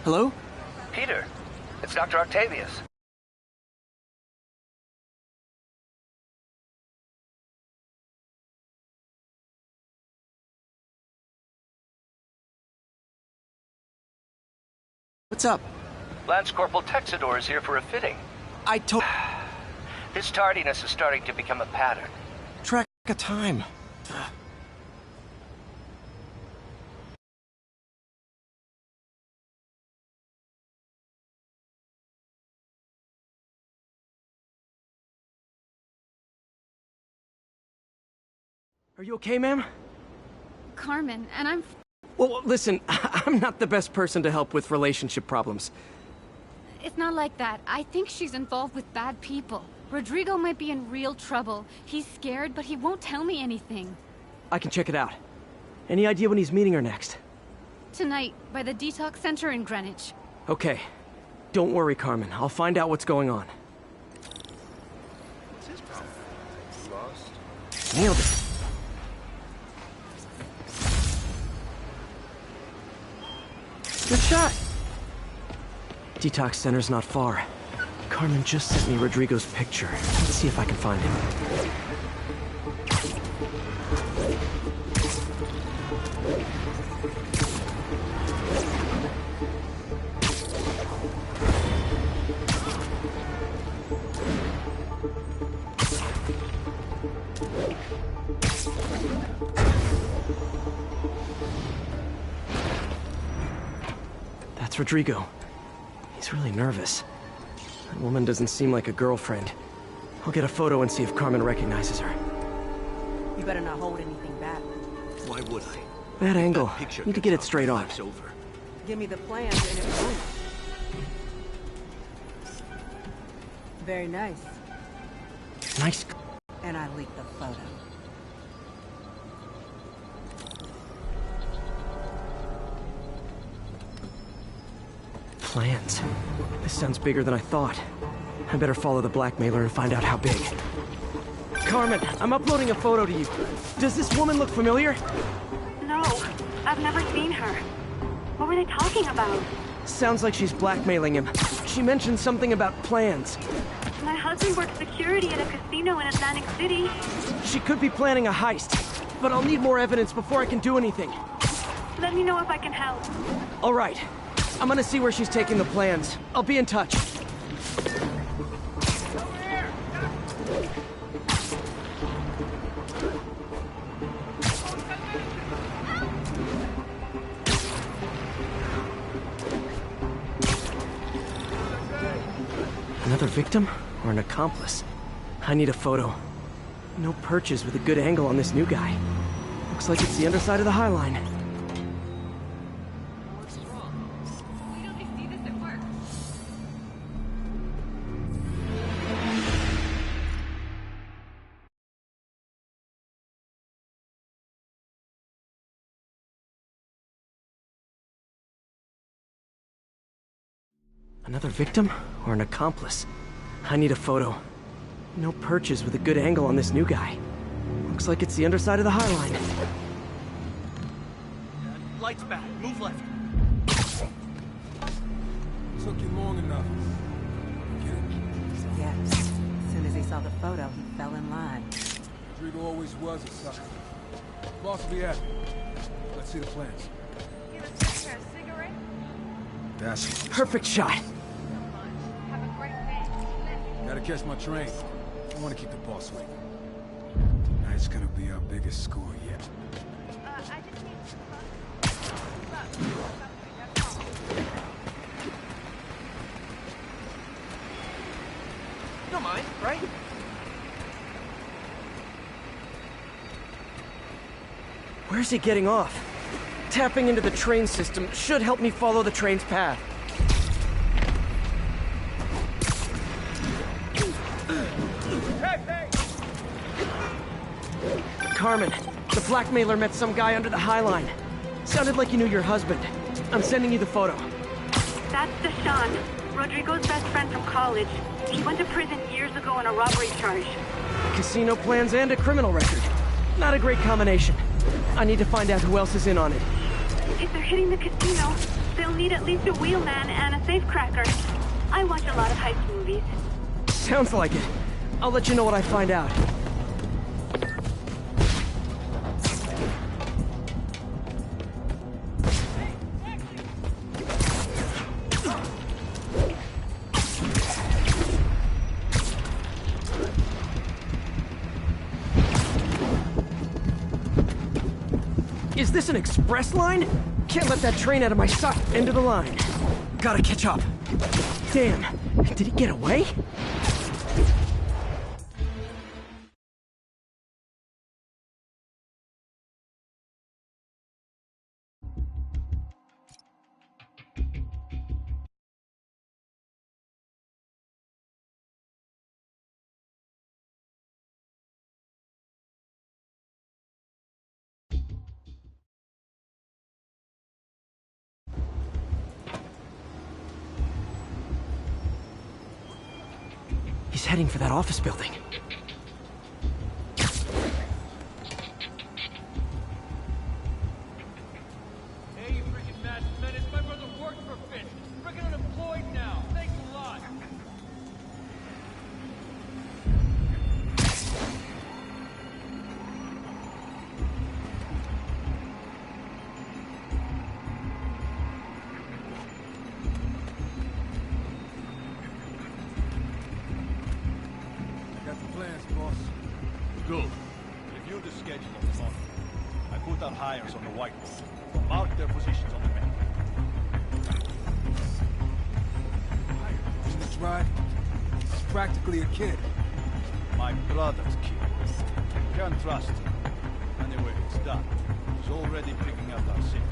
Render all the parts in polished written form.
Hello? Peter, it's Dr. Octavius. What's up? Lance Corporal Texador is here for a fitting. His tardiness is starting to become a pattern. Track of time. Are you okay, ma'am? Carmen, and I'm... Well, listen, I'm not the best person to help with relationship problems. It's not like that. I think she's involved with bad people. Rodrigo might be in real trouble. He's scared, but he won't tell me anything. I can check it out. Any idea when he's meeting her next? Tonight, by the detox center in Greenwich. Okay. Don't worry, Carmen. I'll find out what's going on. What's his problem? Lost? Nailed it. Good shot. Detox center's not far. Carmen just sent me Rodrigo's picture. Let's see if I can find him. That's Rodrigo. He's really nervous. That woman doesn't seem like a girlfriend. I'll get a photo and see if Carmen recognizes her. You better not hold anything back. Why would I? Bad angle. Need to get it straight on. Over. Give me the plans and it won't. Very nice. Nice. And I leaked the photo. Plans. This sounds bigger than I thought. I better follow the blackmailer and find out how big. Carmen, I'm uploading a photo to you. Does this woman look familiar? No, I've never seen her. What were they talking about? Sounds like she's blackmailing him. She mentioned something about plans. My husband works security at a casino in Atlantic City. She could be planning a heist, but I'll need more evidence before I can do anything. Let me know if I can help. All right. I'm gonna see where she's taking the plans. I'll be in touch. Another victim or an accomplice? I need a photo. No perches with a good angle on this new guy. Looks like it's the underside of the High Line. Another victim or an accomplice? I need a photo. No perches with a good angle on this new guy. Looks like it's the underside of the High Line. Lights back. Move left. Took you long enough. Get it? Yes. As soon as he saw the photo, he fell in line. Rodrigo always was a sucker. Boss will be happy. Let's see the plans. That's Perfect shot. Gotta catch my train. I want to keep the boss waiting. Tonight's gonna be our biggest score yet. You don't mind, right? Where's he getting off? Tapping into the train system should help me follow the train's path. Carmen, the blackmailer met some guy under the High Line. Sounded like you knew your husband. I'm sending you the photo. That's Deshaun, Rodrigo's best friend from college. He went to prison years ago on a robbery charge. Casino plans and a criminal record. Not a great combination. I need to find out who else is in on it. If they're hitting the casino, They'll need at least a wheelman and a safecracker. I watch a lot of heist movies. Sounds like it. I'll let you know what I find out. Is this an express line? Can't let that train out of my sight. End of the line. Gotta catch up. Damn, did he get away? He's heading for that office building. Hey, you freaking mad menace. My brother works for Vids. Freaking unemployed now. Thanks a lot. Got the plans, boss. Good. Review the schedule of the month. I put our hires on the whiteboard. Mark their positions on the map. In the drive, he's practically a kid. My brother's kid. Can't trust him. Anyway, it's done. He's already picking up our signal.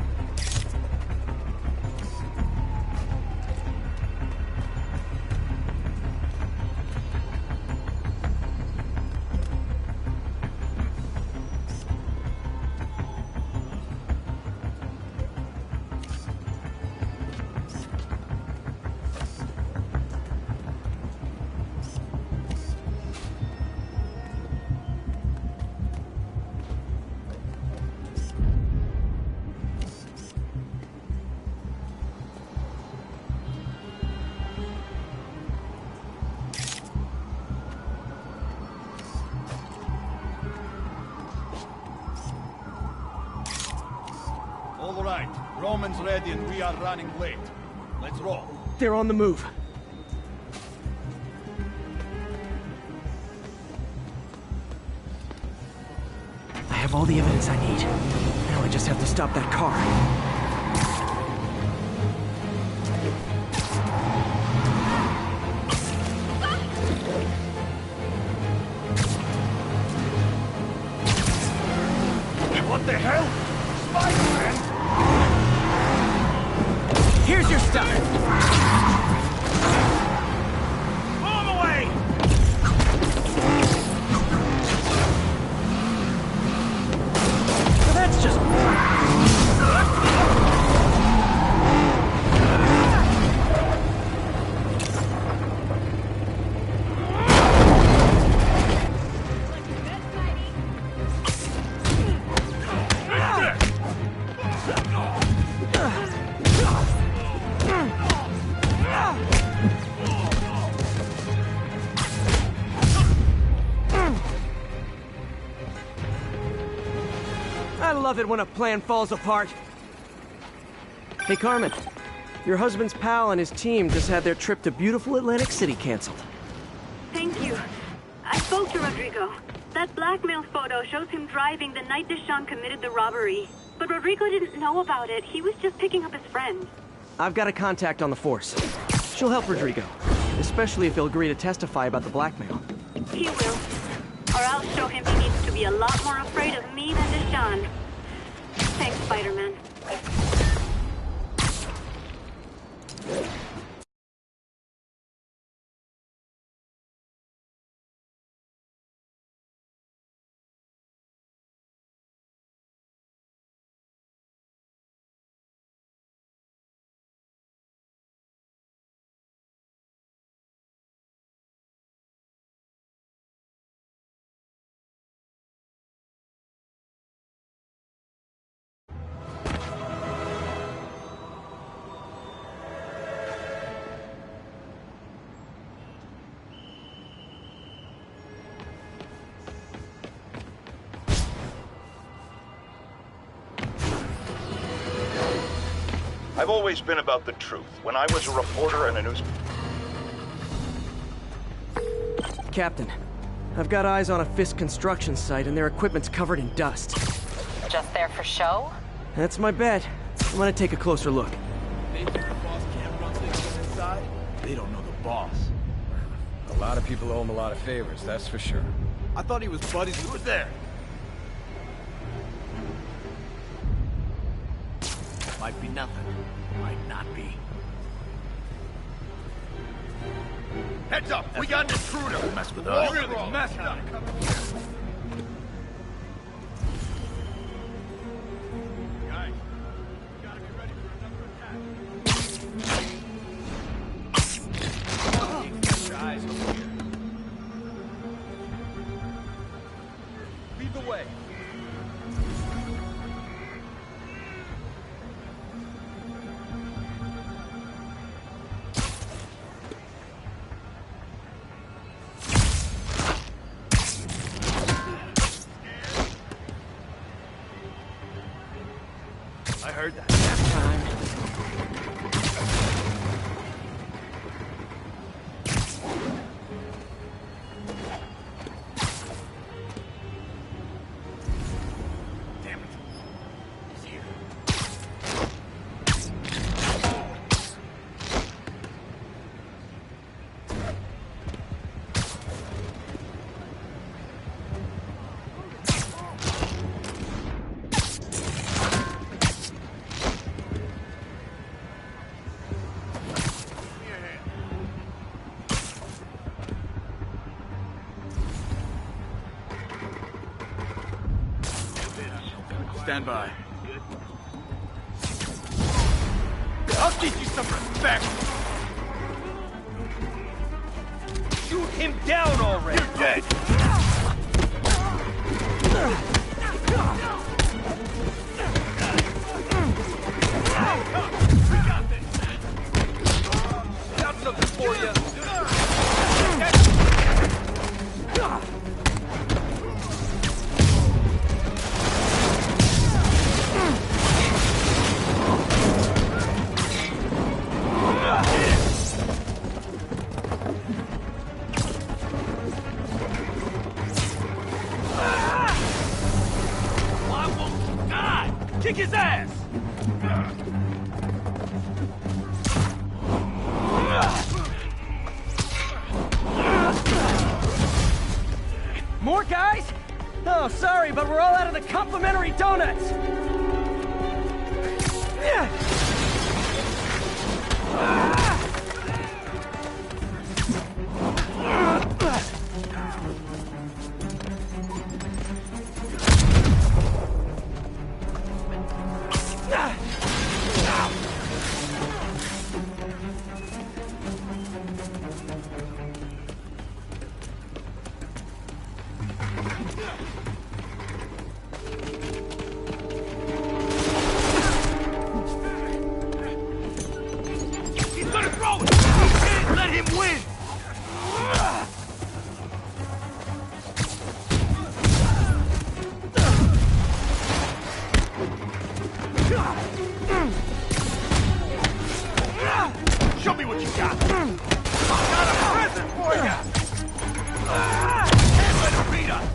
All right, Roman's ready and we are running late. Let's roll. They're on the move. I have all the evidence I need. Now I just have to stop that car. What the hell? Spider-Man! Here's your stuff! Pull him away! So that's just... I love it when a plan falls apart. Hey, Carmen. Your husband's pal and his team just had their trip to beautiful Atlantic City canceled. Thank you. I spoke to Rodrigo. That blackmail photo shows him driving the night Deshaun committed the robbery. But Rodrigo didn't know about it. He was just picking up his friend. I've got a contact on the force. She'll help Rodrigo, especially if he'll agree to testify about the blackmail. He will. Or I'll show him he needs to be a lot more afraid of me than Deshaun. Thanks, Spider-Man. I've always been about the truth. When I was a reporter and a news... Captain, I've got eyes on a Fisk construction site and their equipment's covered in dust. Just there for show? That's my bet. I'm gonna take a closer look. They think the boss can't run things from inside? They don't know the boss. A lot of people owe him a lot of favors, that's for sure. I thought he was buddies with... Who's there? Might be nothing. Might not be. Heads up! We got an intruder! Don't mess with us. Really messed up. Guys, we gotta get ready for another attack. Keep your eyes over here. Lead the way. I heard that. Damn it. He's here. Stand by. I'll teach you some respect! Shoot him down already! You're dead! We got this! Got something for you! Kick his ass! More guys? Oh, sorry, but we're all out of the complimentary donuts! He's gonna throw it! We can't let him win! Show me what you got! I got a present for you! Can't let him beat us!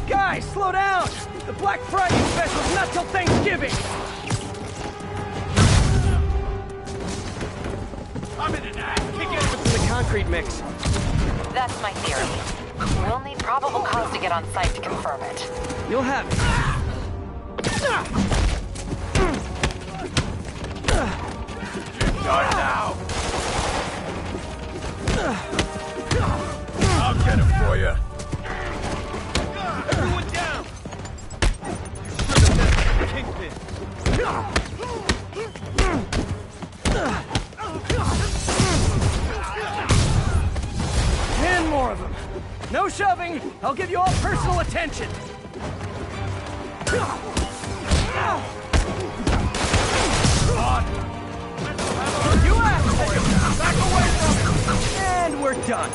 Guys, slow down! The Black Friday special's not till Thanksgiving! I'm in an act! Kick it! What's in the concrete mix? That's my theory. We'll need probable cause to get on site to confirm it. You'll have it. Start now! I'll get him for you! Everyone down! Kingpin! 10 more of them. No shoving. I'll give you all personal attention. You asked for it. Back away from it. And we're done.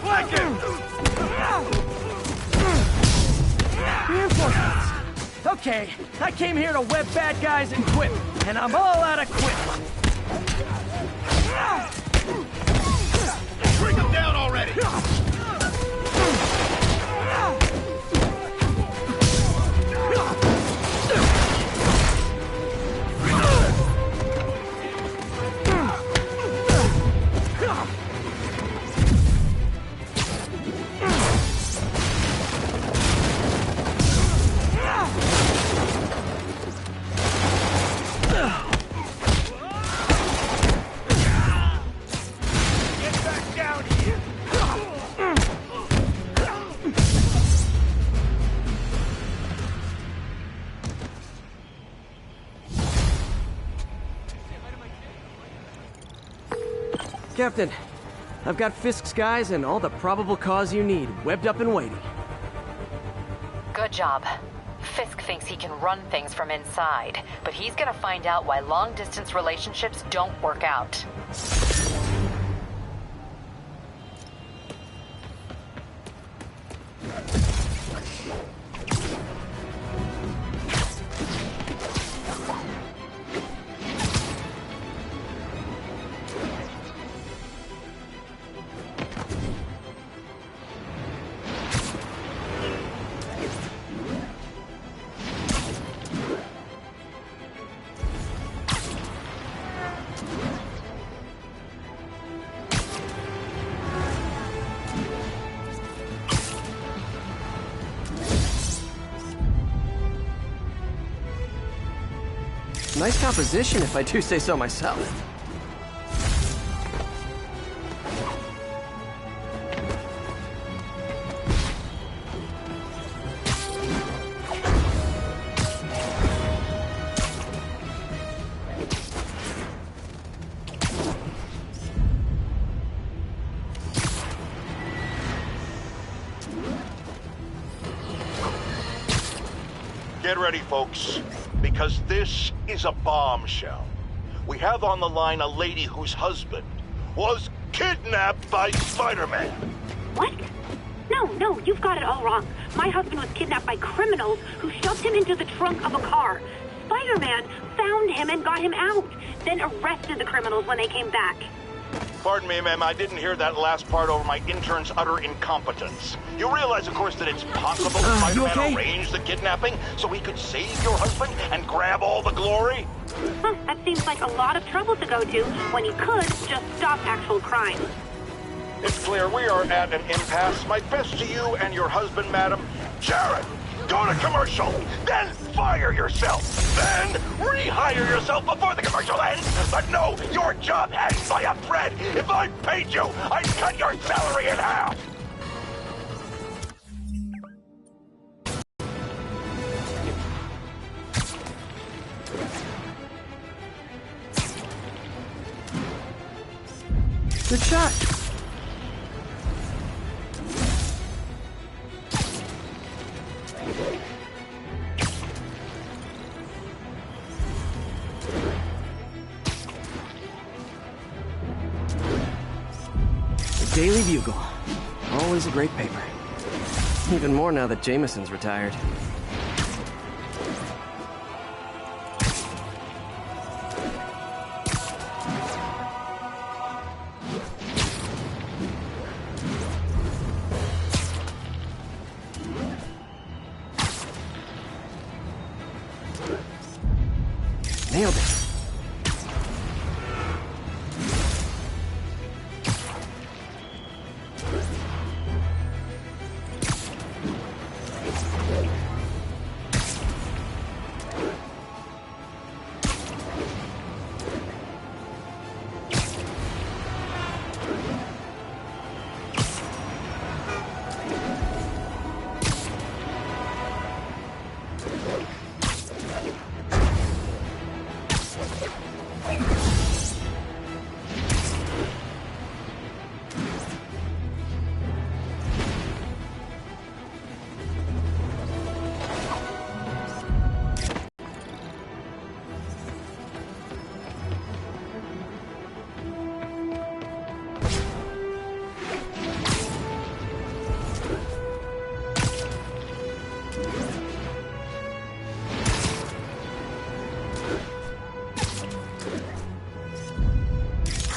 Flank him! Reinforcements. Okay, I came here to web bad guys and quit, and I'm all out of quit. Bring him down already! Captain, I've got Fisk's guys and all the probable cause you need, webbed up and waiting. Good job. Fisk thinks he can run things from inside, but he's gonna find out why long-distance relationships don't work out. Nice composition, if I do say so myself. Get ready, folks, because this is a bombshell. We have on the line a lady whose husband was kidnapped by Spider-Man. What? No, you've got it all wrong. My husband was kidnapped by criminals who shoved him into the trunk of a car. Spider-Man found him and got him out, then arrested the criminals when they came back. Pardon me, ma'am, I didn't hear that last part over my intern's utter incompetence. You realize, of course, that it's possible Spider-Man arranged the kidnapping so he could save your husband and grab all the glory? Huh, that seems like a lot of trouble to go to when he could just stop actual crime. It's clear we are at an impasse. My best to you and your husband, madam. Jared, go to commercial, then fire yourself, then rehire yourself before the commercial ends. But no, your job hangs by a thread. If I paid you, I'd cut your salary in half. Good shot. The Daily Bugle. Always a great paper. Even more now that Jameson's retired. Nailed it.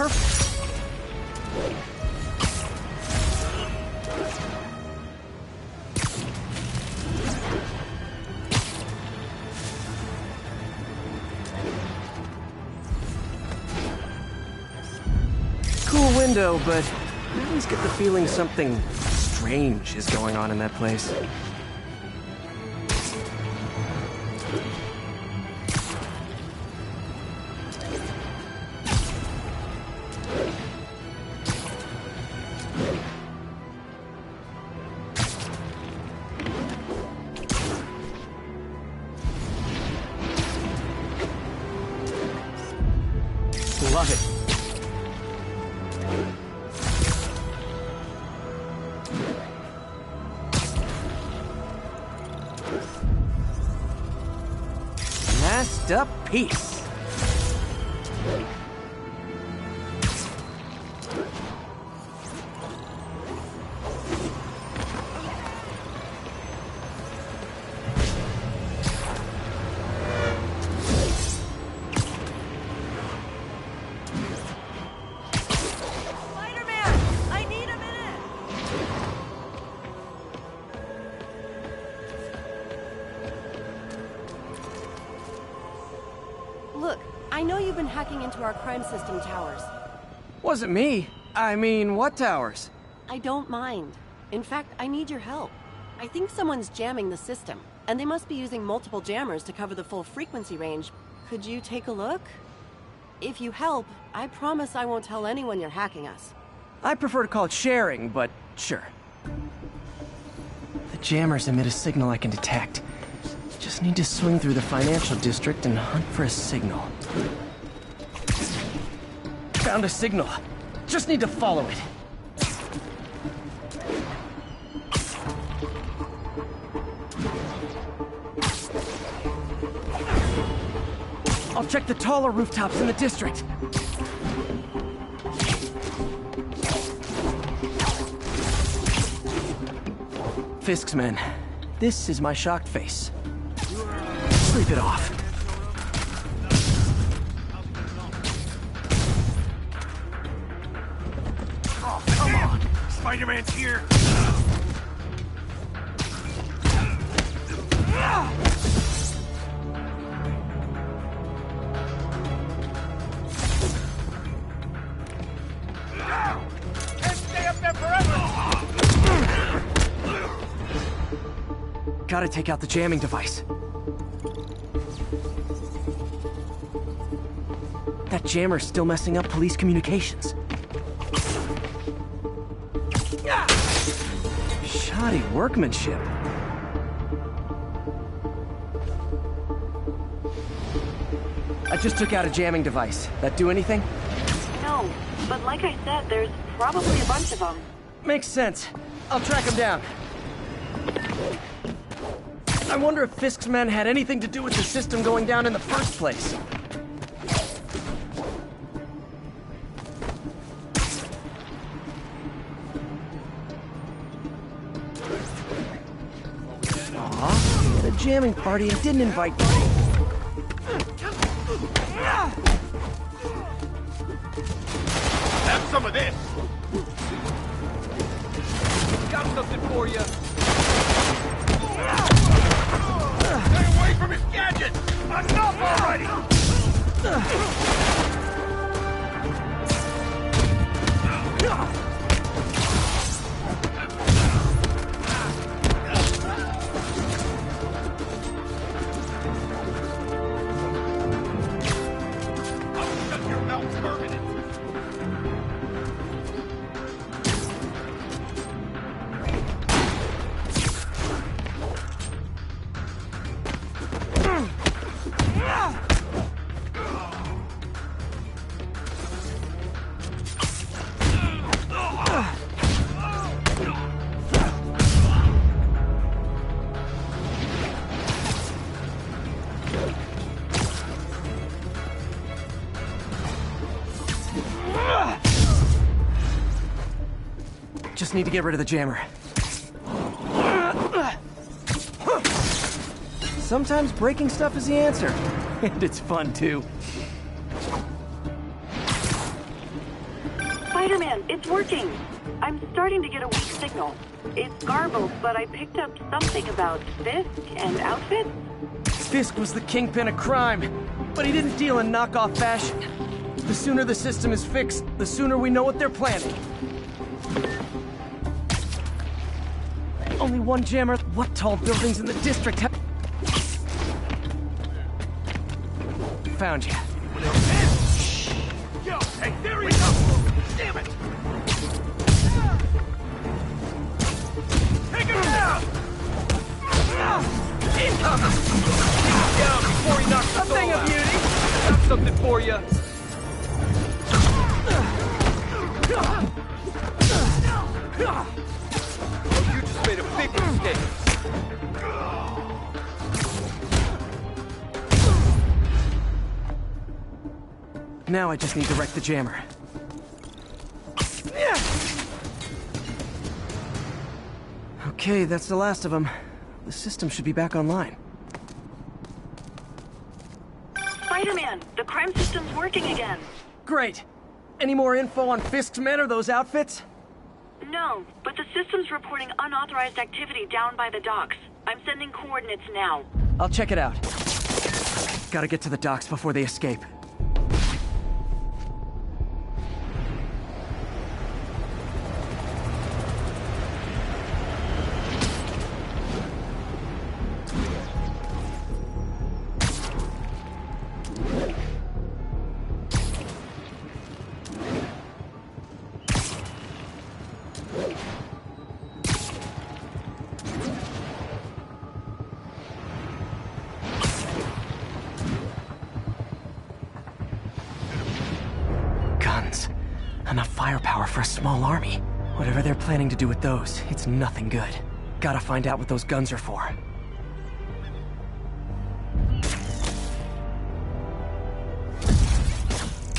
perfect. Cool window, but I always get the feeling something strange is going on in that place. Love it. Messed up piece. Look, I know you've been hacking into our crime system towers. Wasn't me. I mean, what towers? I don't mind. In fact, I need your help. I think someone's jamming the system, and they must be using multiple jammers to cover the full frequency range. Could you take a look? If you help, I promise I won't tell anyone you're hacking us. I prefer to call it sharing, but sure. The jammers emit a signal I can detect. Just need to swing through the financial district and hunt for a signal. Found a signal. Just need to follow it. I'll check the taller rooftops in the district. Fisk's men. This is my shocked face. Sleep it off. Oh, come on! Spider-Man's here! Can't stay up there forever! Gotta take out the jamming device. That jammer's still messing up police communications. Shoddy workmanship. I just took out a jamming device. That do anything? No, but like I said, there's probably a bunch of them. Makes sense. I'll track him down. I wonder if Fisk's men had anything to do with the system going down in the first place. Aw, the jamming party and didn't invite me. Have some of this! Got something for you. Stay away from his gadget! Enough already! Shut your mouth permanent! Just need to get rid of the jammer. Sometimes breaking stuff is the answer. And it's fun, too. Spider-Man, it's working. I'm starting to get a weak signal. It's garbled, but I picked up something about Fisk and outfits. Fisk was the kingpin of crime, but he didn't deal in knockoff fashion. The sooner the system is fixed, the sooner we know what they're planning. Only one jammer. What tall buildings in the district have... Found you. Yo, hey, there he goes! Damn it! Take him down! Incoming! Take him down before he knocks the Something of beauty! Got something for you. Oh, you just made a big mistake. Now I just need to wreck the jammer. Okay, that's the last of them. The system should be back online. Spider-Man, the crime system's working again. Great. Any more info on Fisk's men or those outfits? No, but the system's reporting unauthorized activity down by the docks. I'm sending coordinates now. I'll check it out. Gotta get to the docks before they escape. Enough firepower for a small army. Whatever they're planning to do with those, it's nothing good. Gotta find out what those guns are for.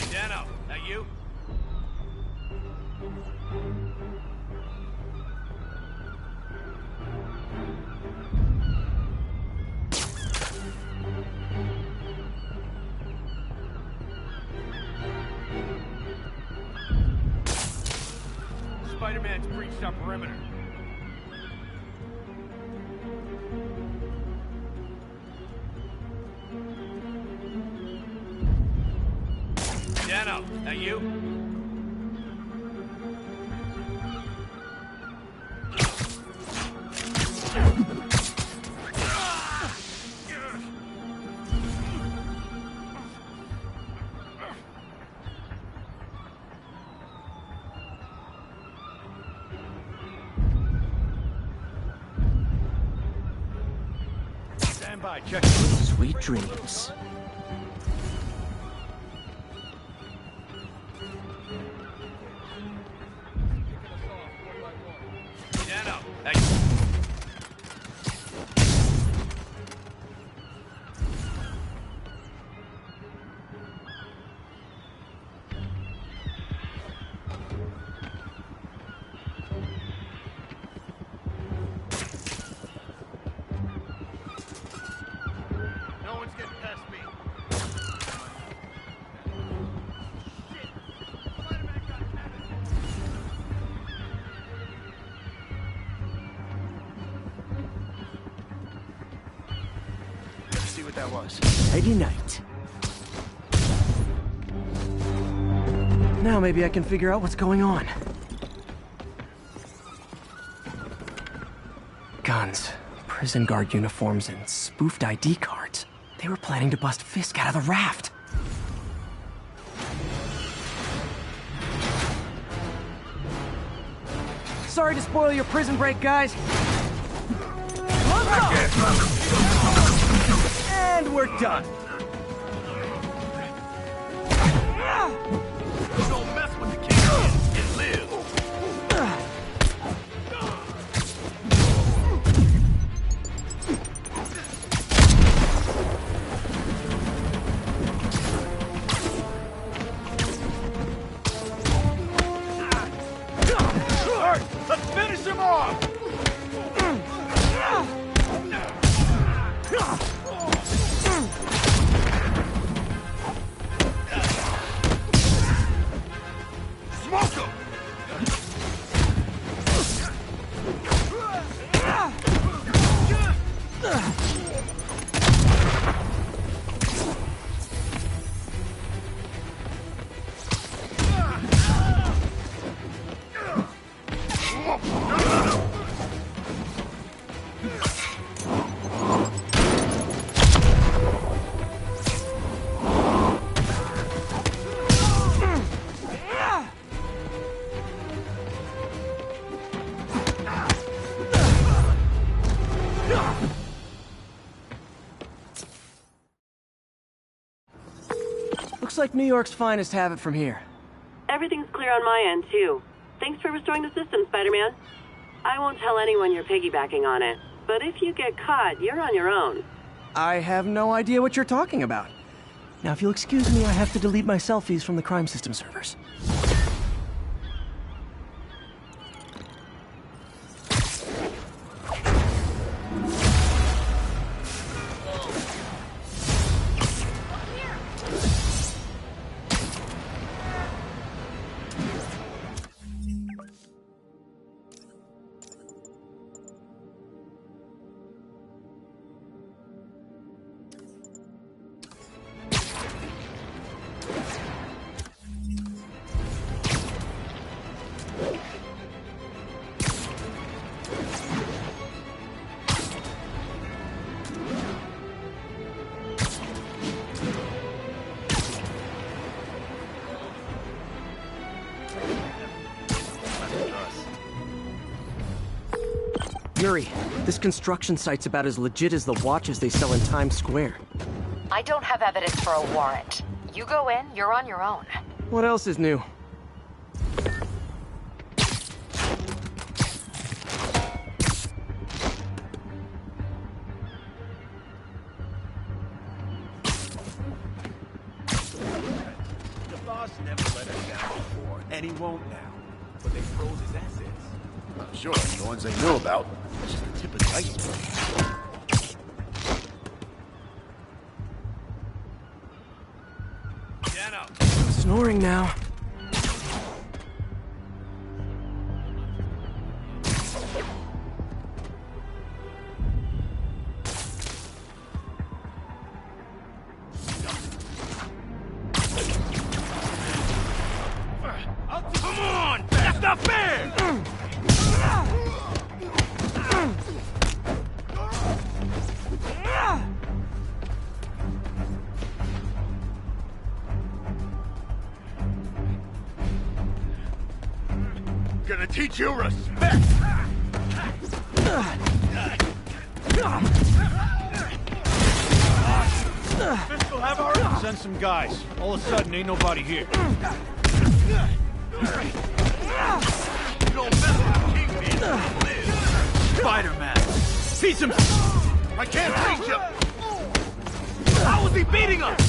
Dano, that you? Spider-Man's breached our perimeter. Dano, that you? Stand by, check. Sweet dreams. Dano, that you? No one's getting past me. Shit! Spider-Man got attacked. Let's see what that was. Nighty night. Now maybe I can figure out what's going on. Guns, prison guard uniforms, and spoofed ID cards. They were planning to bust Fisk out of the raft. Sorry to spoil your prison break, guys. And we're done. Don't mess with the king and live. All right, let's finish him off. Smoke him! Looks like New York's finest have it from here. Everything's clear on my end, too. Thanks for restoring the system, Spider-Man. I won't tell anyone you're piggybacking on it, but if you get caught, you're on your own. I have no idea what you're talking about. Now, if you'll excuse me, I have to delete my selfies from the crime system servers. Yuri, this construction site's about as legit as the watches they sell in Times Square. I don't have evidence for a warrant. You go in, you're on your own. What else is new? The boss never let us down before, and he won't now. But they froze his assets. Sure, the ones they knew about. It's just the tip of the iceberg. Snoring now. Come on! That's not fair! Gonna teach you respect! Fiscal have our... Send some guys. All of a sudden, ain't nobody here. You don't mess with the Kingpin. Spider-Man! Piece him... I can't reach him! How is he beating us?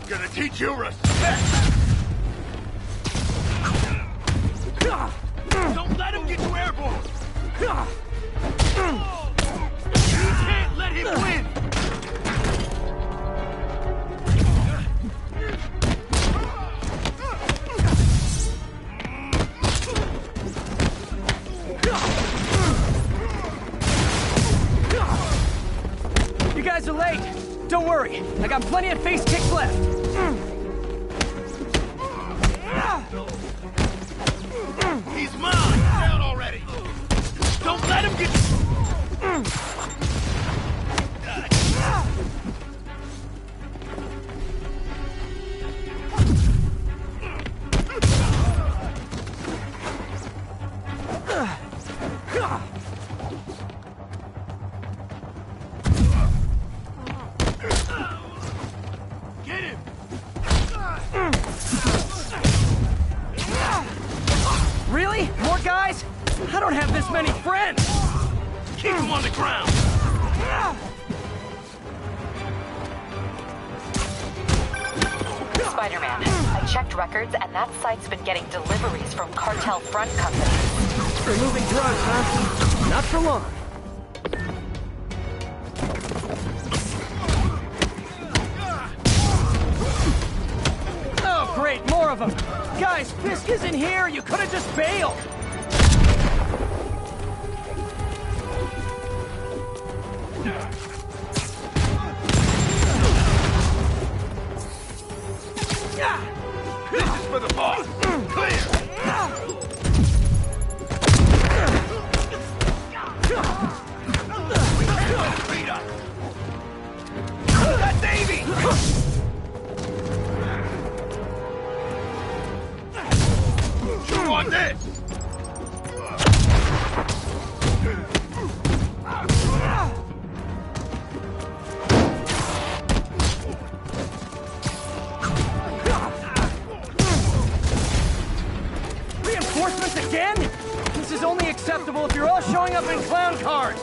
Gonna teach you respect! Don't let him get you airborne! You can't let him win! You guys are late. Don't worry. I got plenty of face kicks left. He's mine! Down already! Don't let him get you! Get him! Really? More guys? I don't have this many friends! Keep him on the ground! Spider-Man, I checked records and that site's been getting deliveries from cartel front companies. They're moving drugs, huh? Not for long. Oh, great, more of them! Guys, Fisk isn't here! You could have just bailed! This is for the boss! Clear! Beat up! That's Davey! You want this? Reinforcements again? This is only acceptable if you're all showing up in clown cars!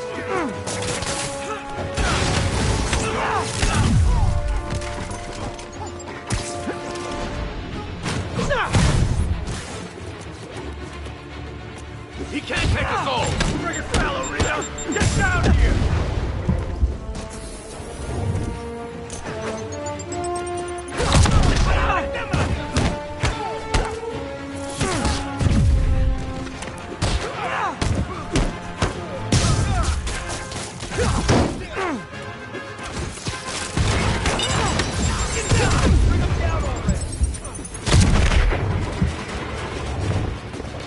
He can't take us all! Bring it, ballerina! Get down here!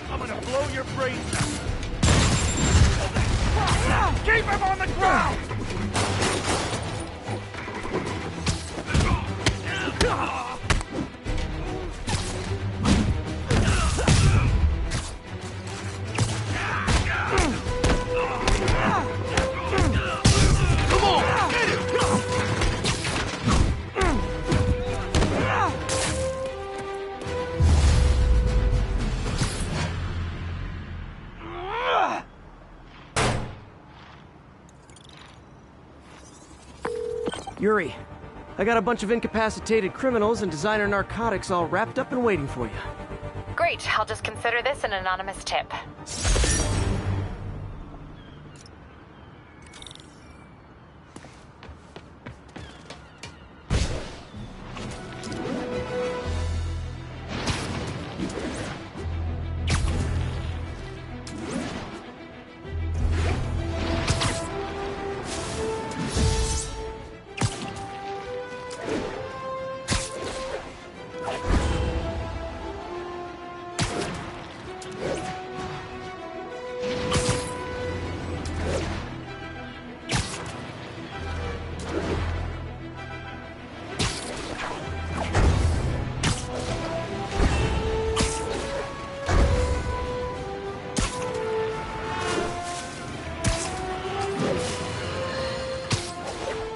I'm gonna blow your brains out! Keep him on the ground! Come on, get him! Yuri, I got a bunch of incapacitated criminals and designer narcotics all wrapped up and waiting for you. Great, I'll just consider this an anonymous tip.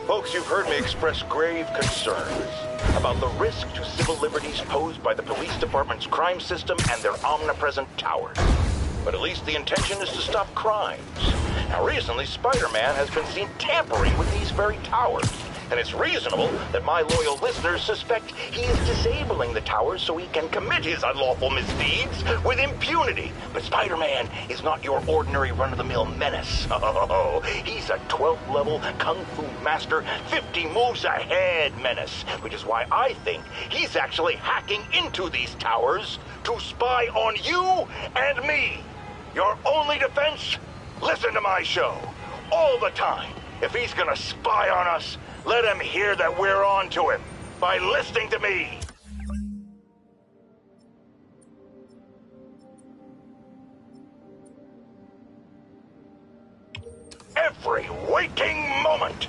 Folks, you've heard me express grave concerns about the risk to civil liberties posed by the police department's crime system and their omnipresent towers. But at least the intention is to stop crimes. Now, recently, Spider-Man has been seen tampering with these very towers. And it's reasonable that my loyal listeners suspect he is disabling the towers so he can commit his unlawful misdeeds with impunity. But Spider-Man is not your ordinary run-of-the-mill menace. Oh, he's a 12th level Kung Fu master, 50 moves ahead menace, which is why I think he's actually hacking into these towers to spy on you and me. Your only defense? Listen to my show. All the time. If he's gonna spy on us, let him hear that we're on to him by listening to me. Every waking moment.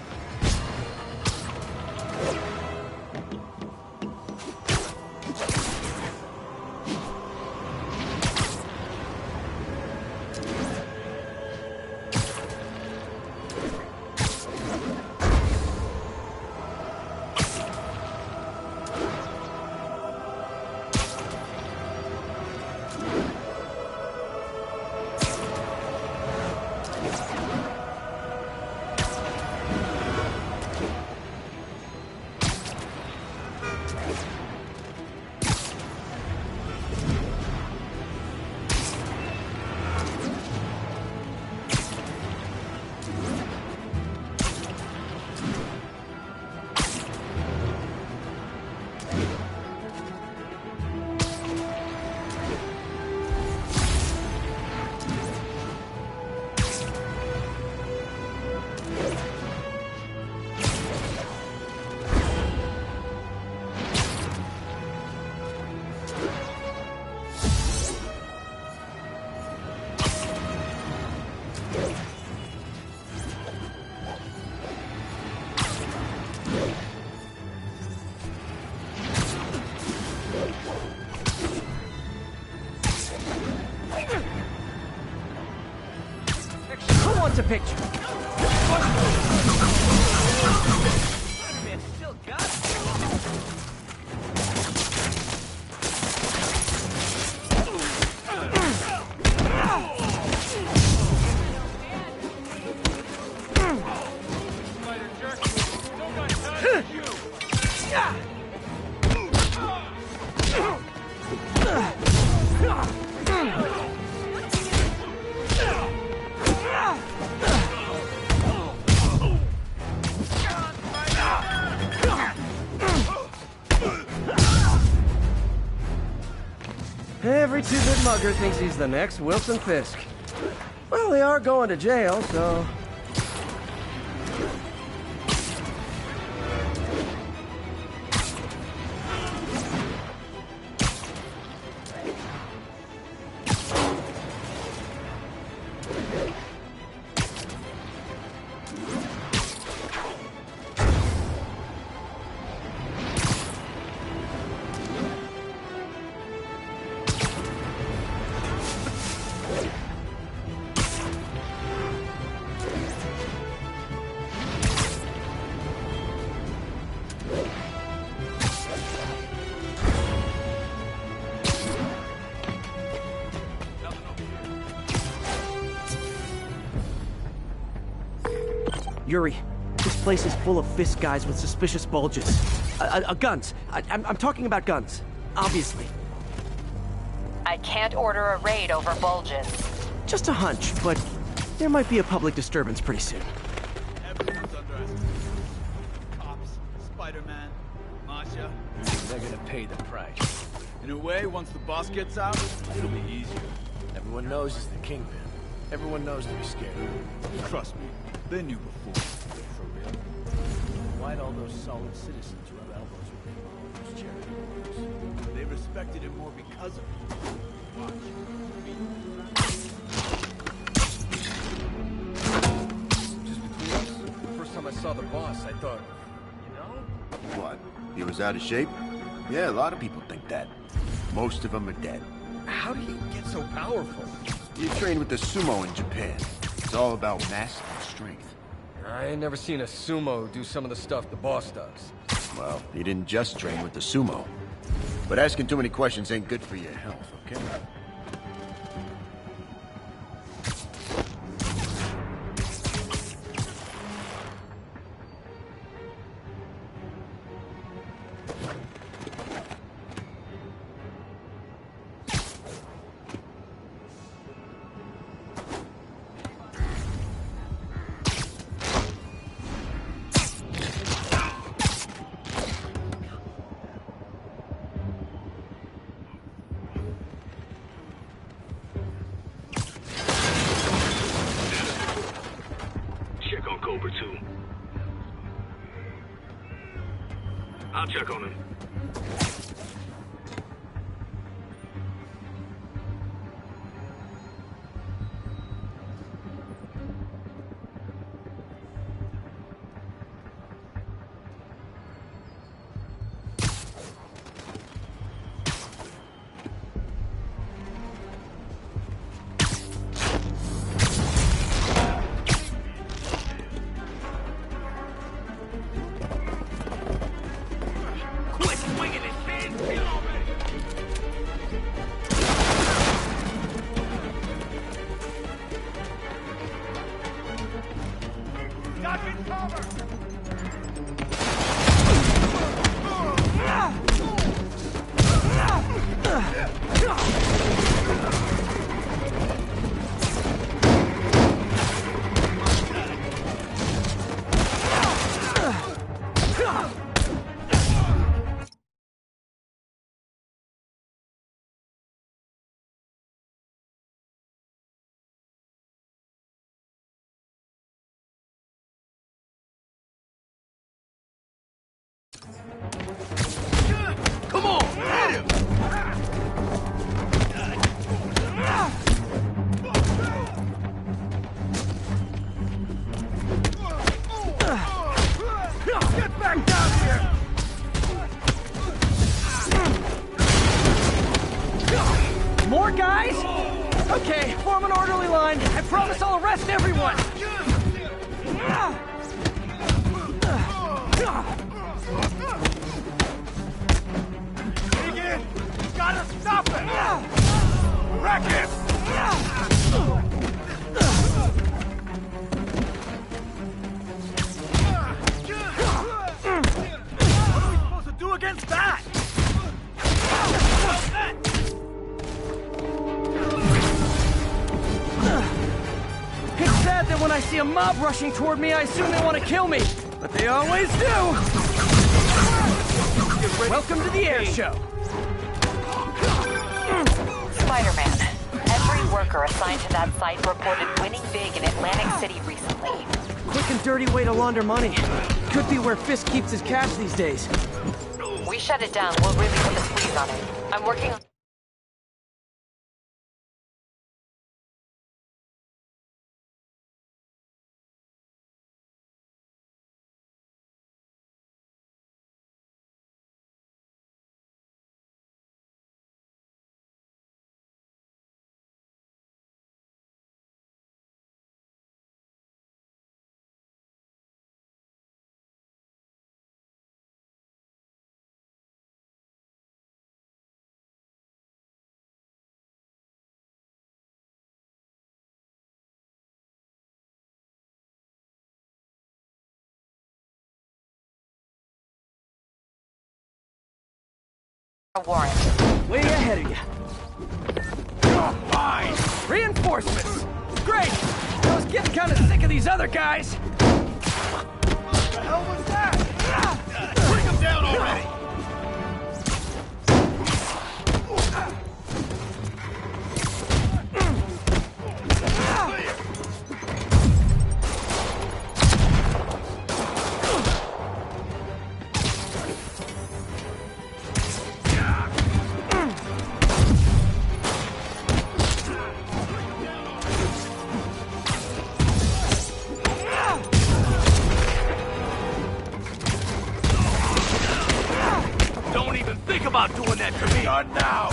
a picture. Man, still got it. Every two-bit mugger thinks he's the next Wilson Fisk. Well, they are going to jail, so... Yuri, this place is full of Fisk guys with suspicious bulges. Guns. I'm talking about guns. Obviously. I can't order a raid over bulges. Just a hunch, but there might be a public disturbance pretty soon. Everyone's under arrest. Cops, Spider-Man, Masha. They're gonna pay the price. In a way, once the boss gets out, it'll be easier. Everyone knows he's the kingpin. Everyone knows to be scared. Trust me, they knew before. For real? Why'd all those solid citizens rub elbows with him on those charity wars? They respected him more because of it. Watch. Just between us, the first time I saw the boss, I thought, you know? What? He was out of shape? Yeah, a lot of people think that. Most of them are dead. How did he get so powerful? He trained with the sumo in Japan. It's all about mass and strength. I ain't never seen a sumo do some of the stuff the boss does. Well, he didn't just train with the sumo. But asking too many questions ain't good for your health, okay? I'll check on him. Come on, hit him! Get back down here! More guys? Okay, form an orderly line. I promise I'll arrest everyone. a mob rushing toward me, I assume they want to kill me. But they always do! Welcome to the air show. Spider-Man, every worker assigned to that site reported winning big in Atlantic City recently. Quick and dirty way to launder money. Could be where Fisk keeps his cash these days. We shut it down, we'll really put the squeeze on it. I'm working on... a warrant. Way ahead of you. Oh, fine! Reinforcements! Great! I was getting kind of sick of these other guys. What the hell was that? Bring him down already! About doing that to me. Not now.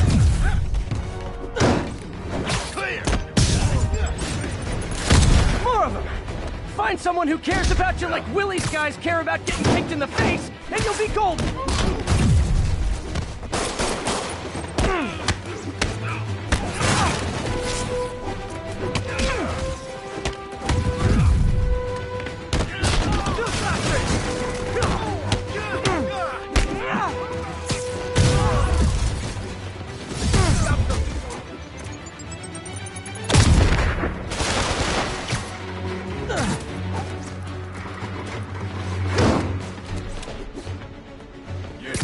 Clear. More of them. Find someone who cares about you like Willie's guys care about getting kicked in the face, and you'll be golden.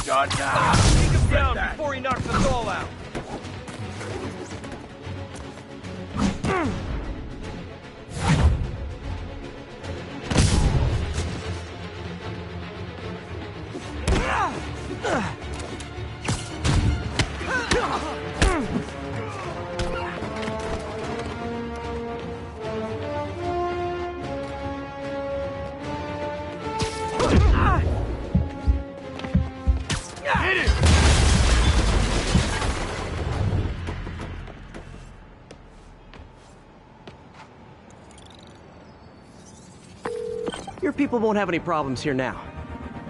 Done now. Take him down before he knocks us all out. Your people won't have any problems here now.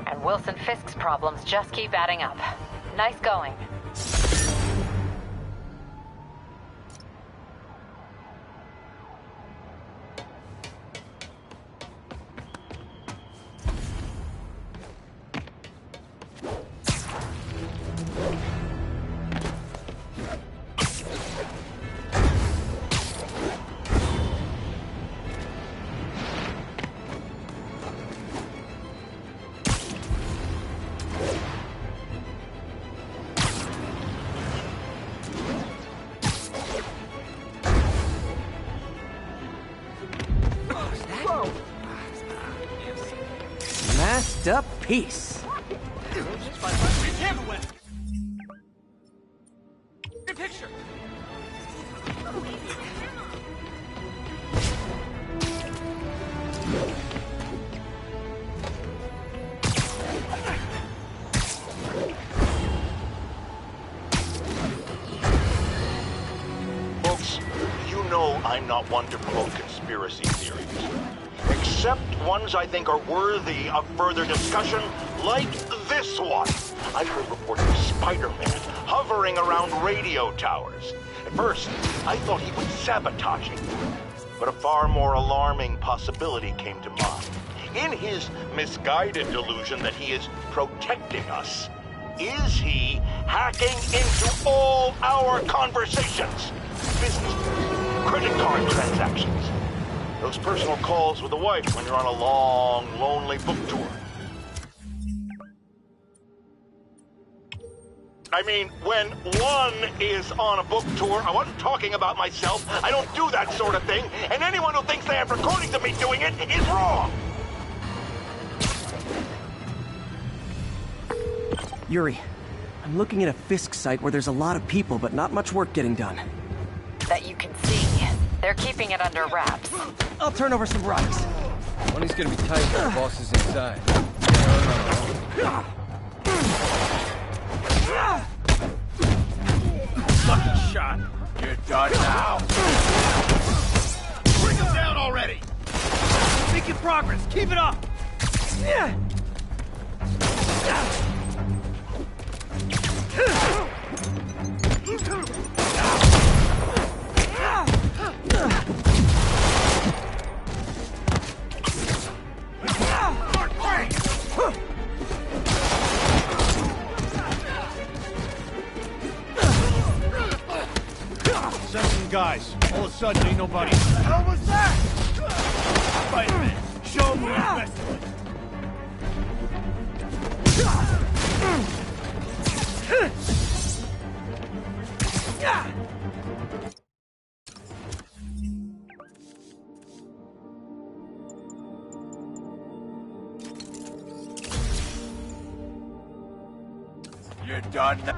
And Wilson Fisk's problems just keep adding up. Nice going. Masked up piece. Good picture. Folks, you know I'm not one to quote conspiracy theories. Except ones I think are worthy of further discussion, like this one. I've heard reports of Spider-Man hovering around radio towers. At first, I thought he was sabotaging them, but a far more alarming possibility came to mind. In his misguided delusion that he is protecting us, is he hacking into all our conversations? Business, credit card transactions. Those personal calls with the wife when you're on a long, lonely book tour. I mean, when one is on a book tour, I wasn't talking about myself. I don't do that sort of thing, and anyone who thinks they have recordings of me doing it is wrong. Yuri, I'm looking at a Fisk site where there's a lot of people, but not much work getting done. That you can see. They're keeping it under wraps. I'll turn over some rocks. Money's gonna be tight when the boss is inside. Lucky shot. You're done now. Bring him down already. Making progress. Keep it up. Send some guys. All of a sudden, ain't nobody. What was that? Spider-Man, show me your best. You're done now.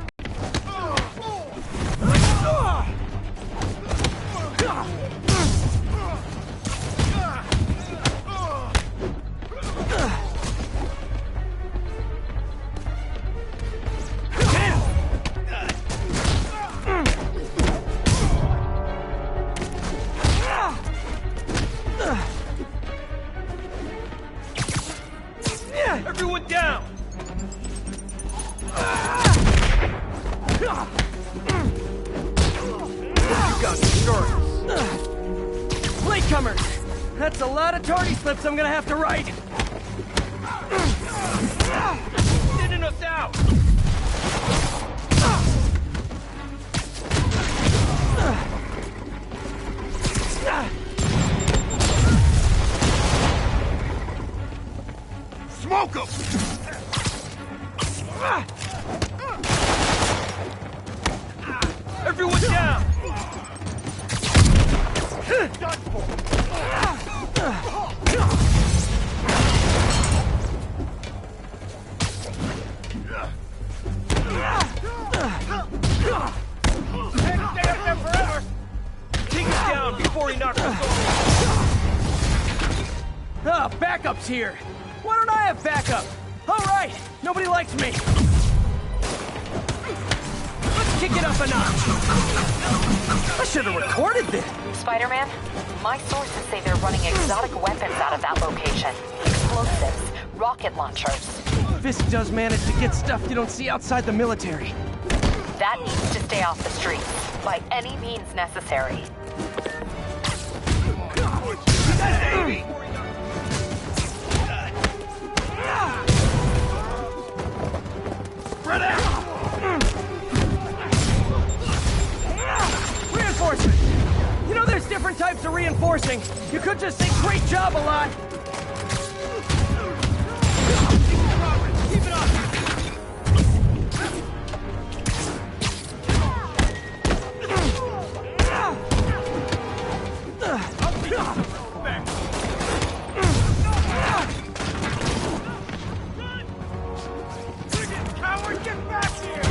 Everyone down! You got insurance. Latecomers! That's a lot of tardy slips I'm gonna have to write. Thinning us out! Smoke him! Everyone down! Done for! Can't stay up there forever! Take us down before he knocks us over! Ah, backup's here! Why don't I have backup? All right, nobody likes me. Let's kick it up a notch. I should have recorded this. Spider-Man, my sources say they're running exotic weapons out of that location. Explosives, rocket launchers. Fisk does manage to get stuff you don't see outside the military. That needs to stay off the streets, by any means necessary. Spread out! Reinforcement! You know there's different types of reinforcing. You could just say great job a lot. Keep it up! Coward, get back here!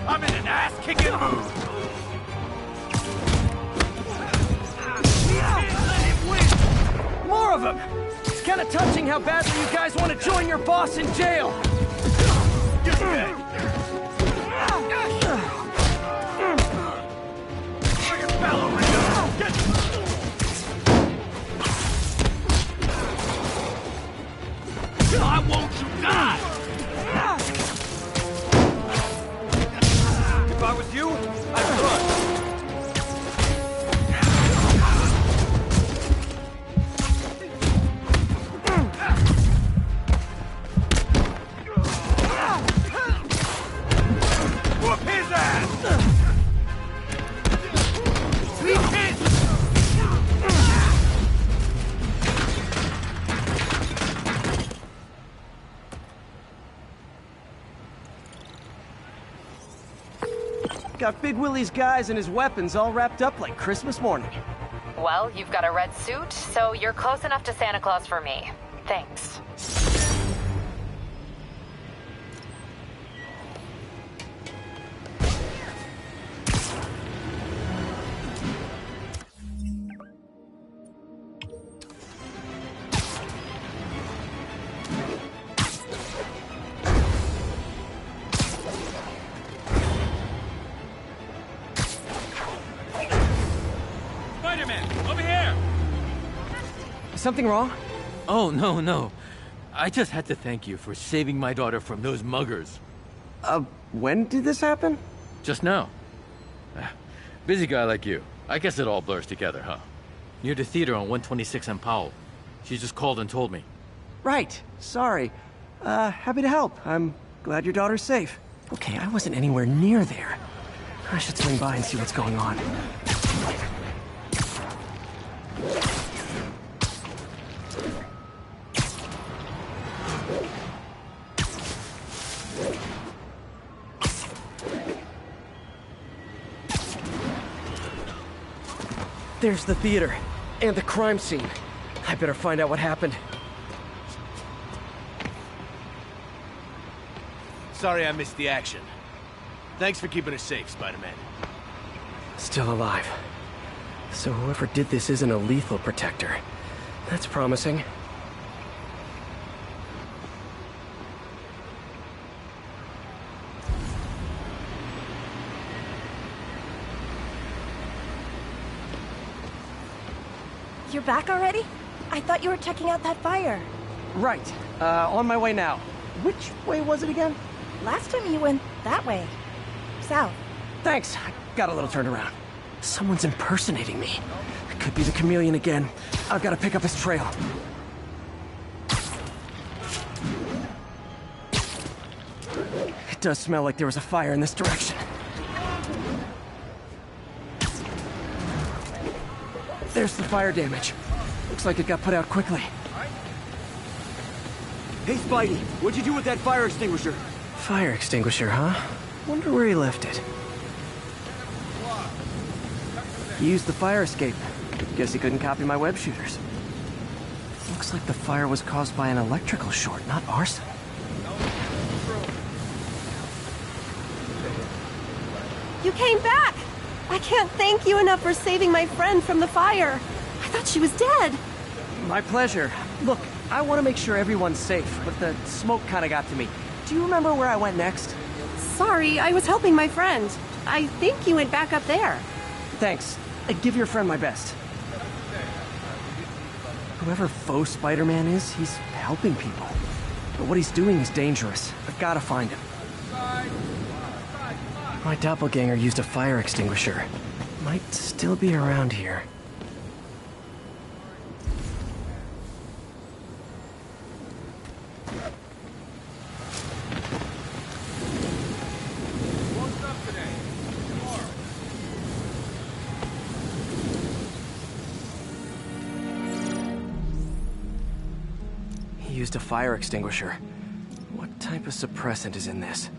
I'm in an ass-kicking mood! More of them! It's kind of touching how badly you guys want to join your boss in jail. Get back! Friggin' ballerina! Get... I won't you die! Got Big Willie's guys and his weapons all wrapped up like Christmas morning. Well, you've got a red suit, so you're close enough to Santa Claus for me. Thanks. Something wrong? Oh, no. I just had to thank you for saving my daughter from those muggers. When did this happen? Just now. Busy guy like you. I guess it all blurs together, huh? Near the theater on 126 and Powell. She just called and told me. Right. Sorry. Happy to help. I'm glad your daughter's safe. Okay, I wasn't anywhere near there. I should swing by and see what's going on. There's the theater, and the crime scene. I better find out what happened. Sorry I missed the action. Thanks for keeping us safe, Spider-Man. Still alive. So whoever did this isn't a lethal protector. That's promising. You're back already? I thought you were checking out that fire. Right. On my way now. Which way was it again? Last time you went that way. South. Thanks. I got a little turned around. Someone's impersonating me. It could be the chameleon again. I've got to pick up his trail. It does smell like there was a fire in this direction. There's the fire damage. Looks like it got put out quickly. Hey, Spidey, what'd you do with that fire extinguisher? Fire extinguisher, huh? Wonder where he left it. He used the fire escape. Guess he couldn't copy my web shooters. Looks like the fire was caused by an electrical short, not arson. You came back! I can't thank you enough for saving my friend from the fire. I thought she was dead. My pleasure. Look, I want to make sure everyone's safe, but the smoke kind of got to me. Do you remember where I went next? Sorry, I was helping my friend. I think you went back up there. Thanks. Give your friend my best. Whoever faux Spider-Man is, he's helping people. But what he's doing is dangerous. I've got to find him. My doppelganger used a fire extinguisher. Might still be around here. He used a fire extinguisher. What type of suppressant is in this?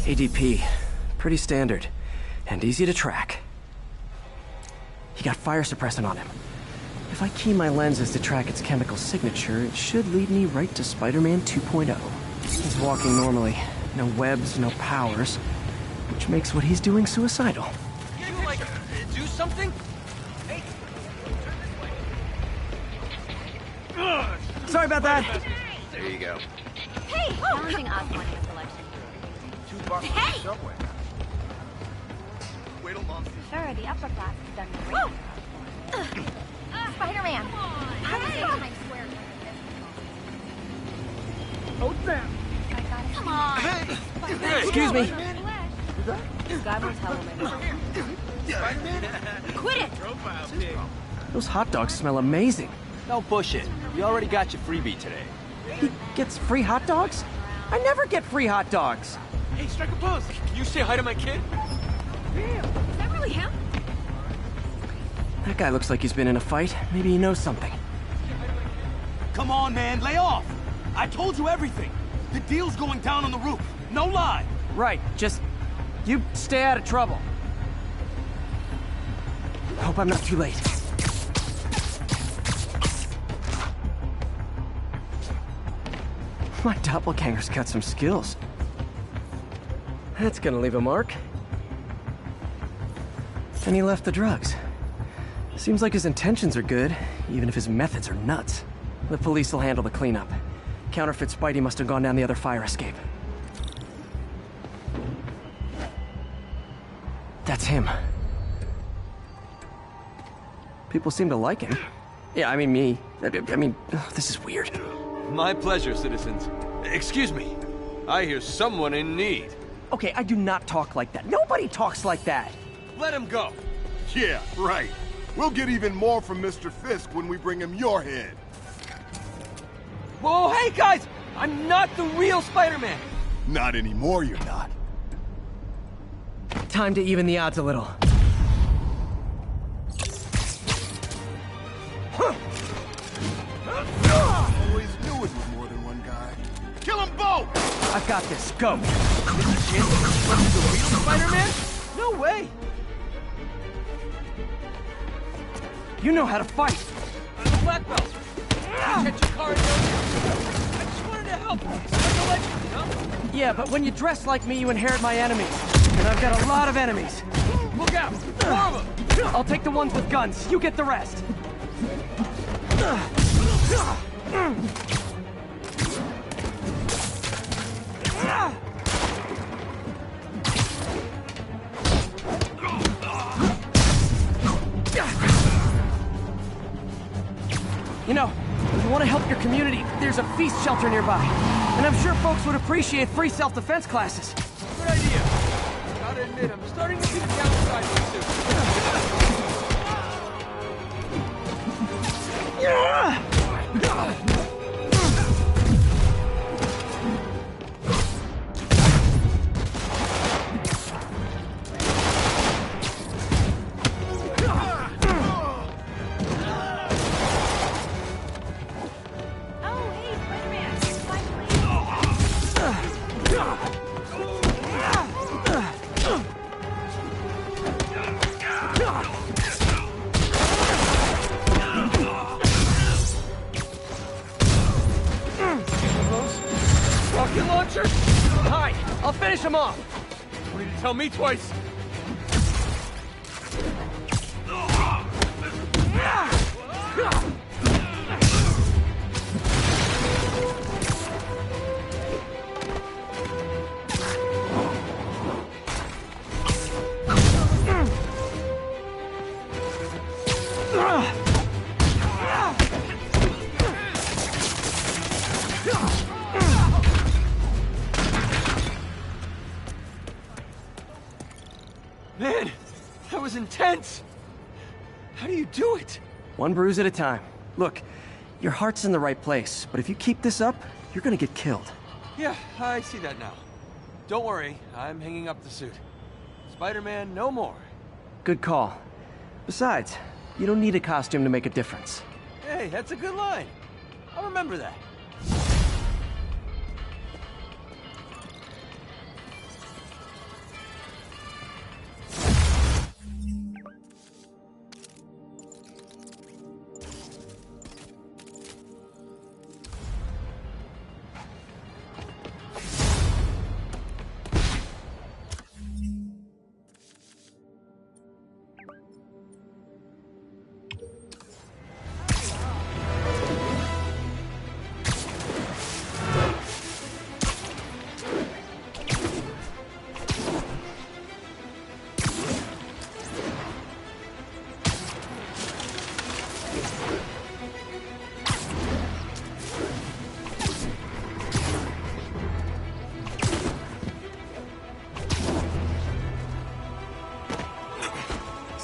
ADP. Pretty standard. And easy to track. He got fire suppressant on him. If I key my lenses to track its chemical signature, it should lead me right to Spider-Man 2.0. He's walking normally. No webs, no powers. Which makes what he's doing suicidal. Can you, like, do something? Hey, Sorry about that. There you go. Hey! Challenging Osborne in selection. $2 Hey! for the subway. Wait till Mom sees Sure, the upper class has done great. Spider-Man! Oh, damn! Come on! Hey! Excuse me. Skylar's Hellman. Quit it! Those hot dogs smell amazing. Don't push it. You already got your freebie today. He gets free hot dogs? I never get free hot dogs. Hey, strike a pose. Can you say hi to my kid? Is that really him? That guy looks like he's been in a fight. Maybe he knows something. Come on, man, lay off. I told you everything. The deal's going down on the roof. No lie. Right, just... you stay out of trouble. Hope I'm not too late. My doppelganger's got some skills. That's gonna leave a mark. And he left the drugs. Seems like his intentions are good, even if his methods are nuts. The police will handle the cleanup. Counterfeit Spidey must have gone down the other fire escape. That's him. People seem to like him. Yeah, I mean me. I mean, this is weird. My pleasure, citizens. Excuse me. I hear someone in need. Okay, I do not talk like that. Nobody talks like that. Let him go. Yeah, right. We'll get even more from Mr. Fisk when we bring him your head. Whoa, hey guys! I'm not the real Spider-Man. Not anymore, you're not. Time to even the odds a little. Always knew it was more than one guy. Kill them both! I've got this. Go. The real Spider-Man? No way. You know how to fight. I'm a black belt. Catch your car and go. I just wanted to help. It's like a legend, you know? Yeah, but when you dress like me, you inherit my enemies. And I've got a lot of enemies. Look out! More of them! I'll take the ones with guns. You get the rest. You know, if you want to help your community, there's a feast shelter nearby. And I'm sure folks would appreciate free self-defense classes. Good idea. Gotta admit, I'm starting to see the downside of this. Rocket launcher? Hi, I'll finish him off. You need to tell me twice. Man, that was intense. How do you do it? One bruise at a time. Look, your heart's in the right place, but if you keep this up, you're gonna get killed. Yeah, I see that now. Don't worry, I'm hanging up the suit. Spider-Man, no more. Good call. Besides, you don't need a costume to make a difference. Hey, that's a good line. I'll remember that.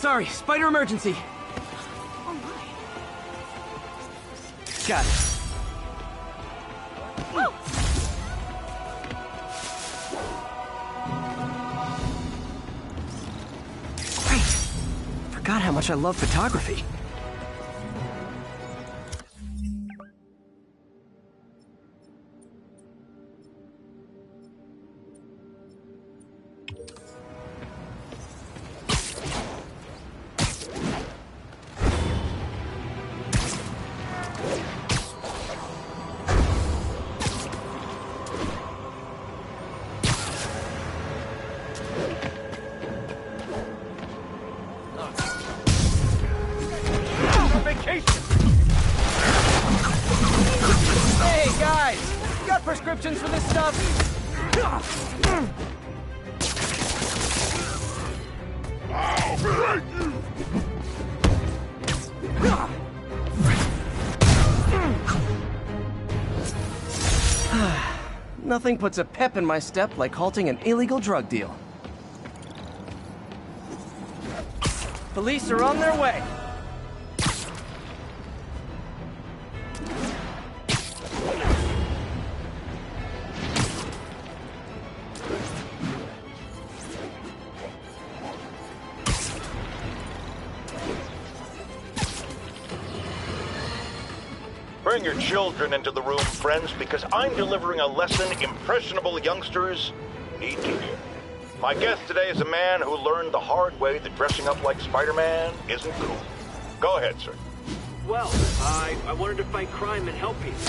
Sorry, spider emergency. Oh my. Got it. Great. Forgot how much I love photography. Hey, guys! You got prescriptions for this stuff? I'll break you! Nothing puts a pep in my step like halting an illegal drug deal. Police are on their way. Bring your children into the room, friends, because I'm delivering a lesson impressionable youngsters need to hear. My guest today is a man who learned the hard way that dressing up like Spider-Man isn't cool. Go ahead, sir. Well, I wanted to fight crime and help people.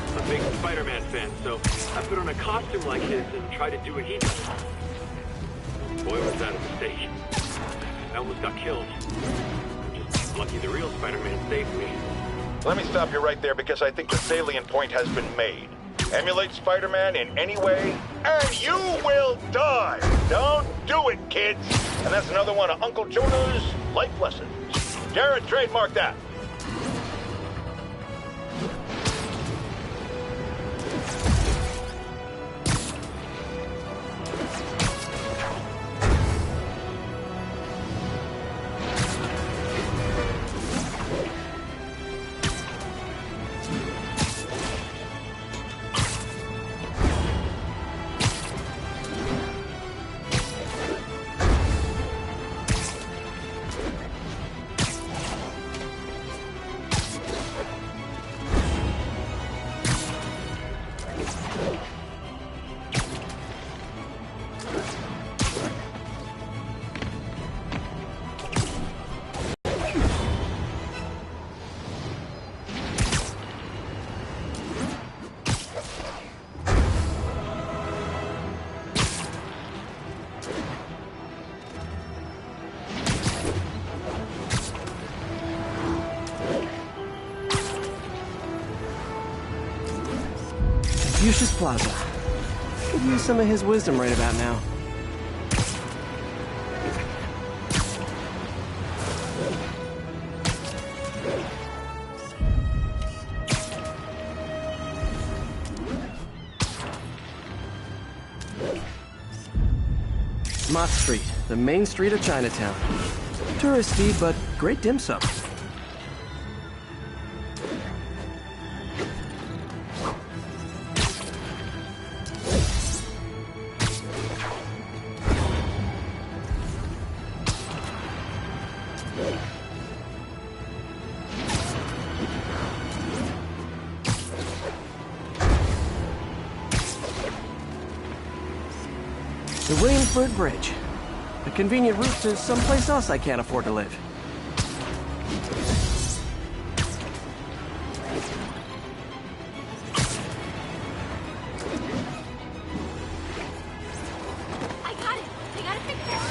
I'm a big Spider-Man fan, so I put on a costume like his and tried to do what he does. Boy, was that a mistake. I almost got killed. Just lucky the real Spider-Man saved me. Let me stop you right there because I think the salient point has been made. Emulate Spider-Man in any way, and you will die! Don't do it, kids! And that's another one of Uncle Jonah's life lessons. Jared, trademark that. Confucius Plaza. Could use some of his wisdom right about now. Mott Street, the main street of Chinatown. Touristy, but great dim sum. The Williamsburg Bridge. A convenient route to someplace else I can't afford to live. I got it! I got a picture!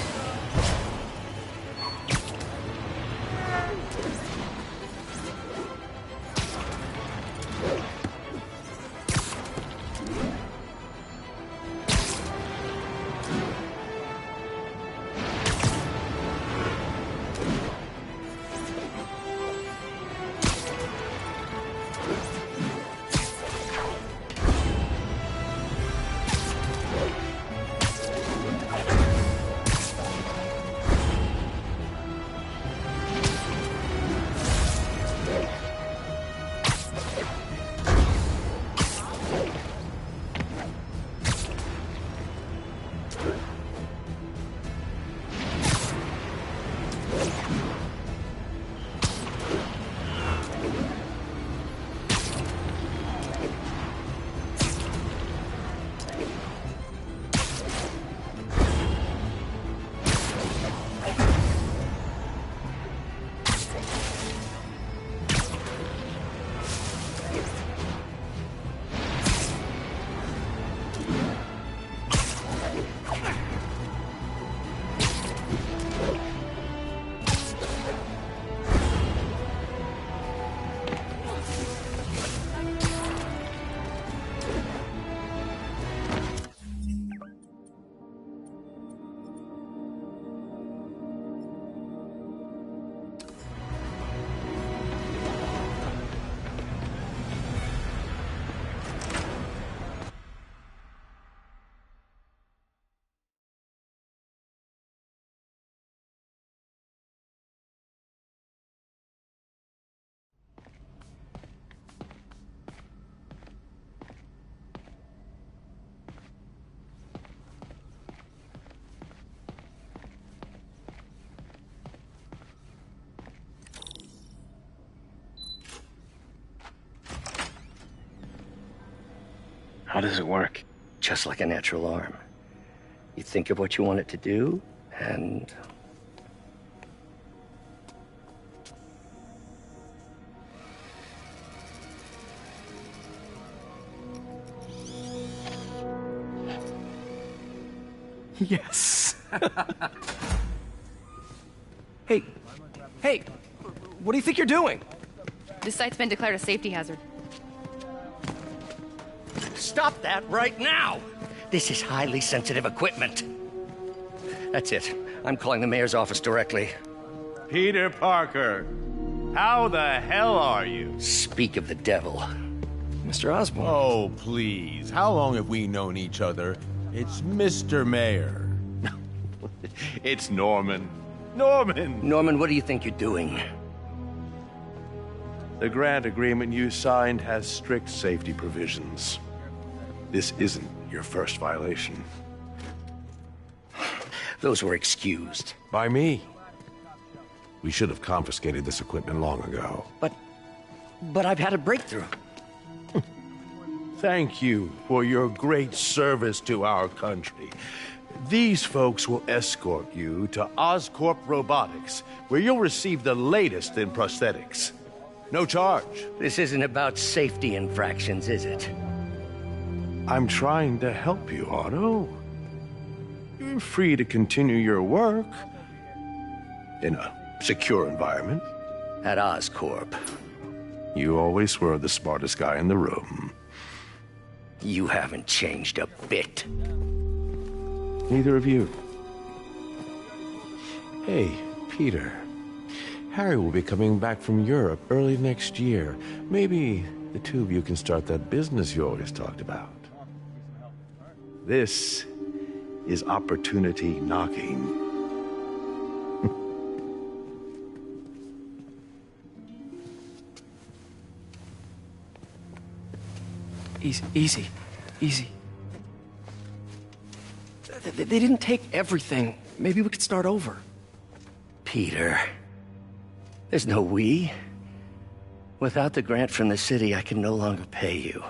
How does it work? Just like a natural arm. You think of what you want it to do, and... Yes. Hey, what do you think you're doing? This site's been declared a safety hazard. Stop that right now! This is highly sensitive equipment. That's it. I'm calling the mayor's office directly. Peter Parker, how the hell are you? Speak of the devil. Mr. Osborn. Oh, please. How long have we known each other? It's Mr. Mayor. It's Norman. Norman! Norman, what do you think you're doing? The grant agreement you signed has strict safety provisions. This isn't your first violation. Those were excused. By me. We should have confiscated this equipment long ago. But I've had a breakthrough. Thank you for your great service to our country. These folks will escort you to Oscorp Robotics, where you'll receive the latest in prosthetics. No charge. This isn't about safety infractions, is it? I'm trying to help you, Otto. You're free to continue your work in a secure environment. At Oscorp. You always were the smartest guy in the room. You haven't changed a bit. Neither of you. Hey, Peter. Harry will be coming back from Europe early next year. Maybe the two of you can start that business you always talked about. This is opportunity knocking. Easy. They didn't take everything. Maybe we could start over. Peter, there's no we. Without the grant from the city, I can no longer pay you.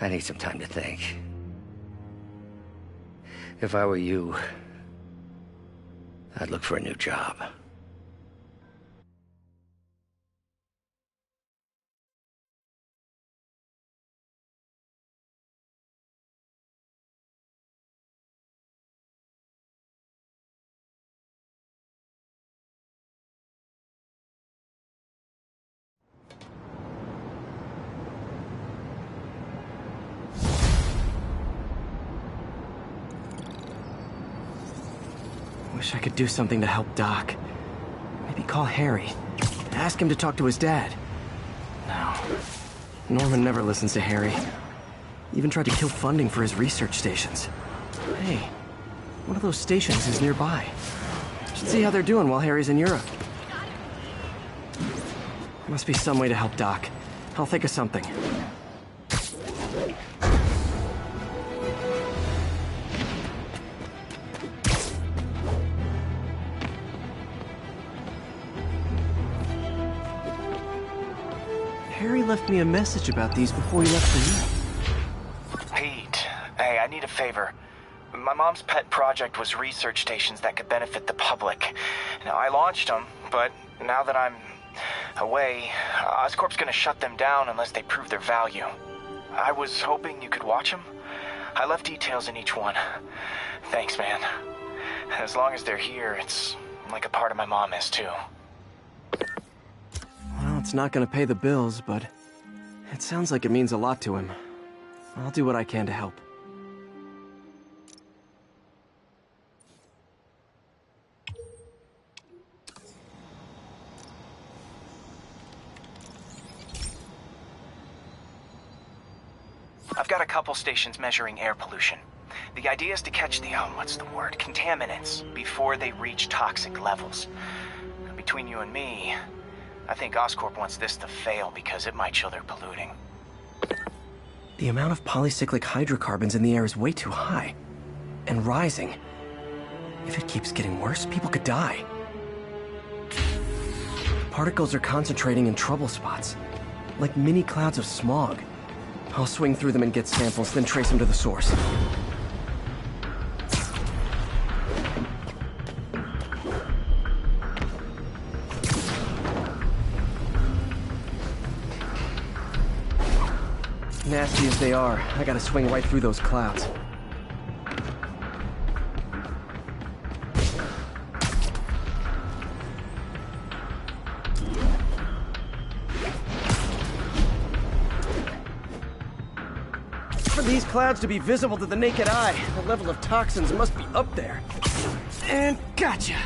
I need some time to think. If I were you, I'd look for a new job. Wish I could do something to help Doc. Maybe call Harry. Ask him to talk to his dad. No. Norman never listens to Harry. Even tried to kill funding for his research stations. Hey, one of those stations is nearby. Should see how they're doing while Harry's in Europe. Must be some way to help Doc. I'll think of something. Harry left me a message about these before he left for you. Pete, hey, I need a favor. My mom's pet project was research stations that could benefit the public. Now, I launched them, but now that I'm away, Oscorp's gonna shut them down unless they prove their value. I was hoping you could watch them. I left details in each one. Thanks, man. As long as they're here, it's like a part of my mom is, too. Well, it's not gonna pay the bills, but it sounds like it means a lot to him. I'll do what I can to help. I've got a couple stations measuring air pollution. The idea is to catch the, contaminants before they reach toxic levels. Between you and me, I think Oscorp wants this to fail because it might show they're polluting. The amount of polycyclic hydrocarbons in the air is way too high. And rising. If it keeps getting worse, people could die. Particles are concentrating in trouble spots, like mini clouds of smog. I'll swing through them and get samples, then trace them to the source. Nasty as they are, I gotta swing right through those clouds. For these clouds to be visible to the naked eye, the level of toxins must be up there. And gotcha!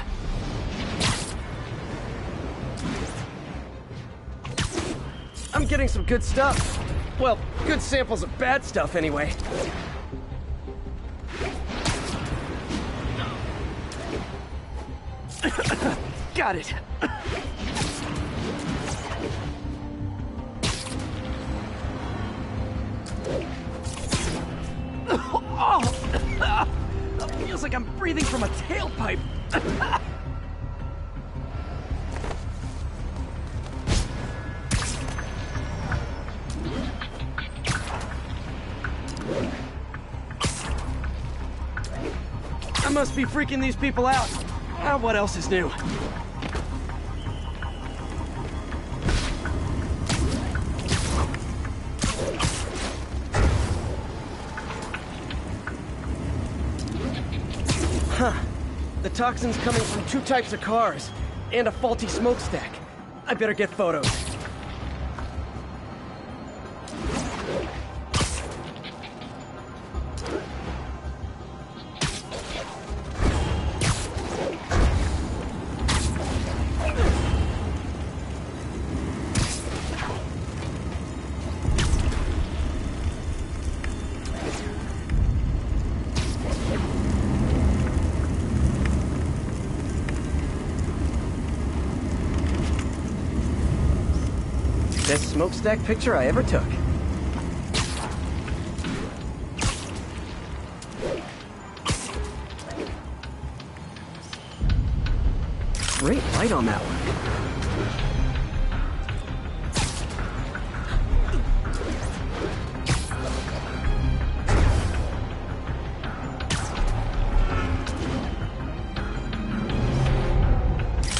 I'm getting some good stuff. Well, good samples of bad stuff, anyway. Got it. Oh! Feels like I'm breathing from a tailpipe. I must be freaking these people out. What else is new? Huh. The toxin's coming from 2 types of cars, and a faulty smokestack. I better get photos. Best smokestack picture I ever took. Great light on that one.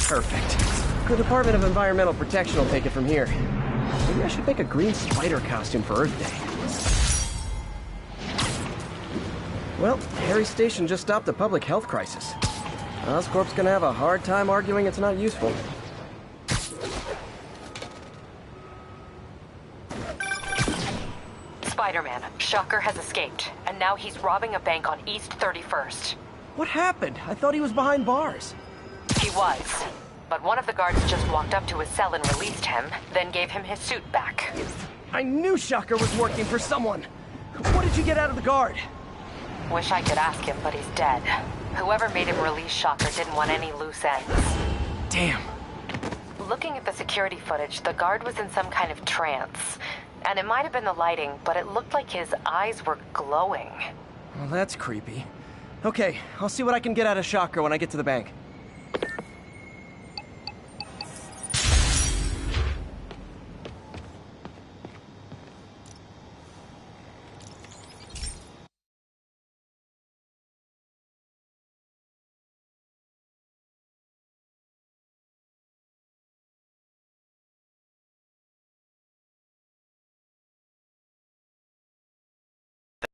Perfect. The Department of Environmental Protection will take it from here. Maybe I should make a green spider costume for Earth Day. Well, Harry Station just stopped a public health crisis. Oscorp's gonna have a hard time arguing it's not useful. Spider-Man, Shocker has escaped, and now he's robbing a bank on East 31st. What happened? I thought he was behind bars. He was. But one of the guards just walked up to his cell and released him, then gave him his suit back. I knew Shocker was working for someone. What did you get out of the guard? Wish I could ask him, but he's dead. Whoever made him release Shocker didn't want any loose ends. Damn. Looking at the security footage, the guard was in some kind of trance. And it might have been the lighting, but it looked like his eyes were glowing. Well, that's creepy. Okay, I'll see what I can get out of Shocker when I get to the bank.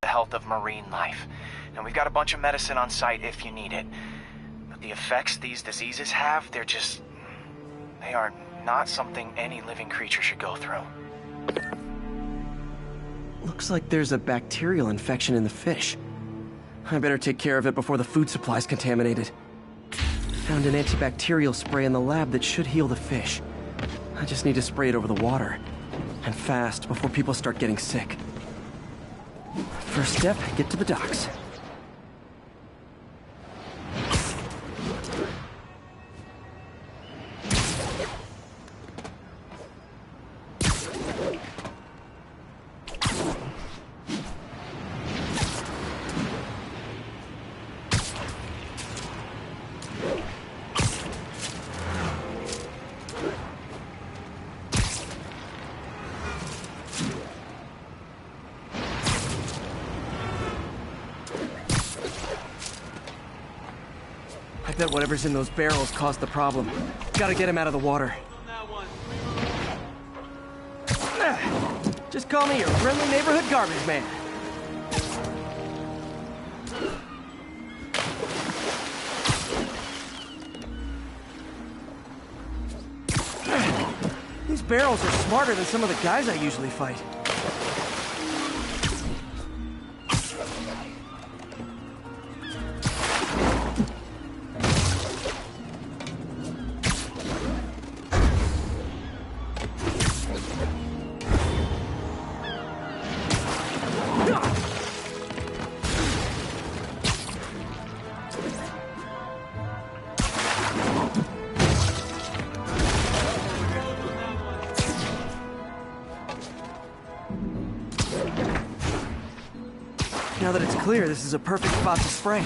The health of marine life. And we've got a bunch of medicine on site if you need it. But the effects these diseases have, they are not something any living creature should go through. Looks like there's a bacterial infection in the fish. I better take care of it before the food supply's contaminated. Found an antibacterial spray in the lab that should heal the fish. I just need to spray it over the water. And fast, before people start getting sick. First step, get to the docks. I bet whatever's in those barrels caused the problem. Gotta get him out of the water. Just call me your friendly neighborhood garbage man. These barrels are smarter than some of the guys I usually fight. Now that it's clear, this is a perfect spot to spray.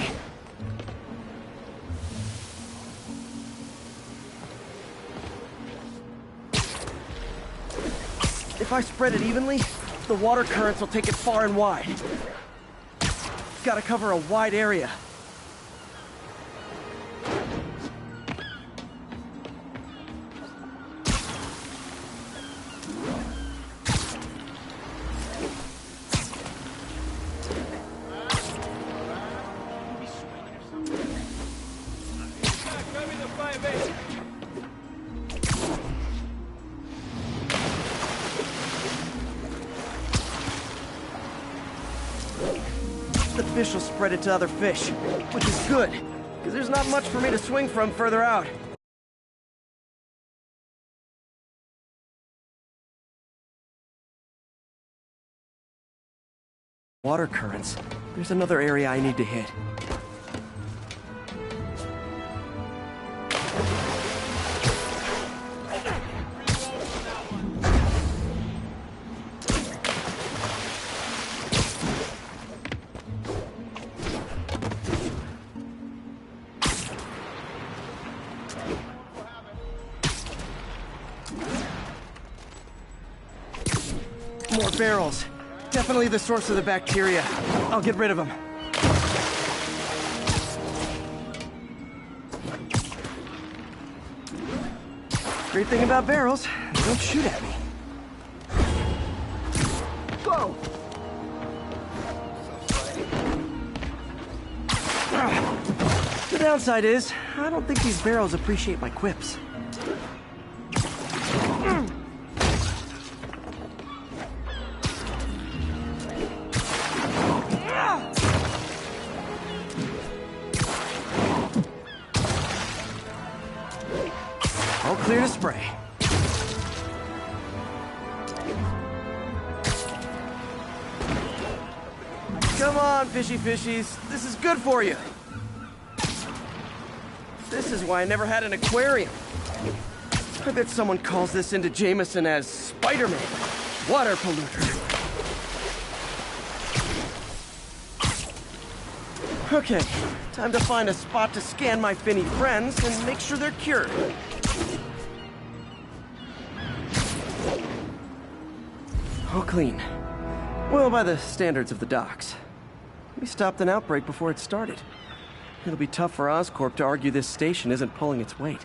If I spread it evenly, the water currents will take it far and wide. Gotta cover a wide area. The fish will spread it to other fish, which is good, because there's not much for me to swing from further out. Water currents. There's another area I need to hit. More barrels. Definitely the source of the bacteria. I'll get rid of them. Great thing about barrels, they don't shoot at me. Whoa! The downside is, I don't think these barrels appreciate my quips. All clear to spray. Come on, fishy fishies. This is good for you. This is why I never had an aquarium. I bet someone calls this into Jameson as Spider-Man, water polluter. Okay, time to find a spot to scan my finny friends and make sure they're cured. All clean. Well, by the standards of the docks. We stopped an outbreak before it started. It'll be tough for Oscorp to argue this station isn't pulling its weight.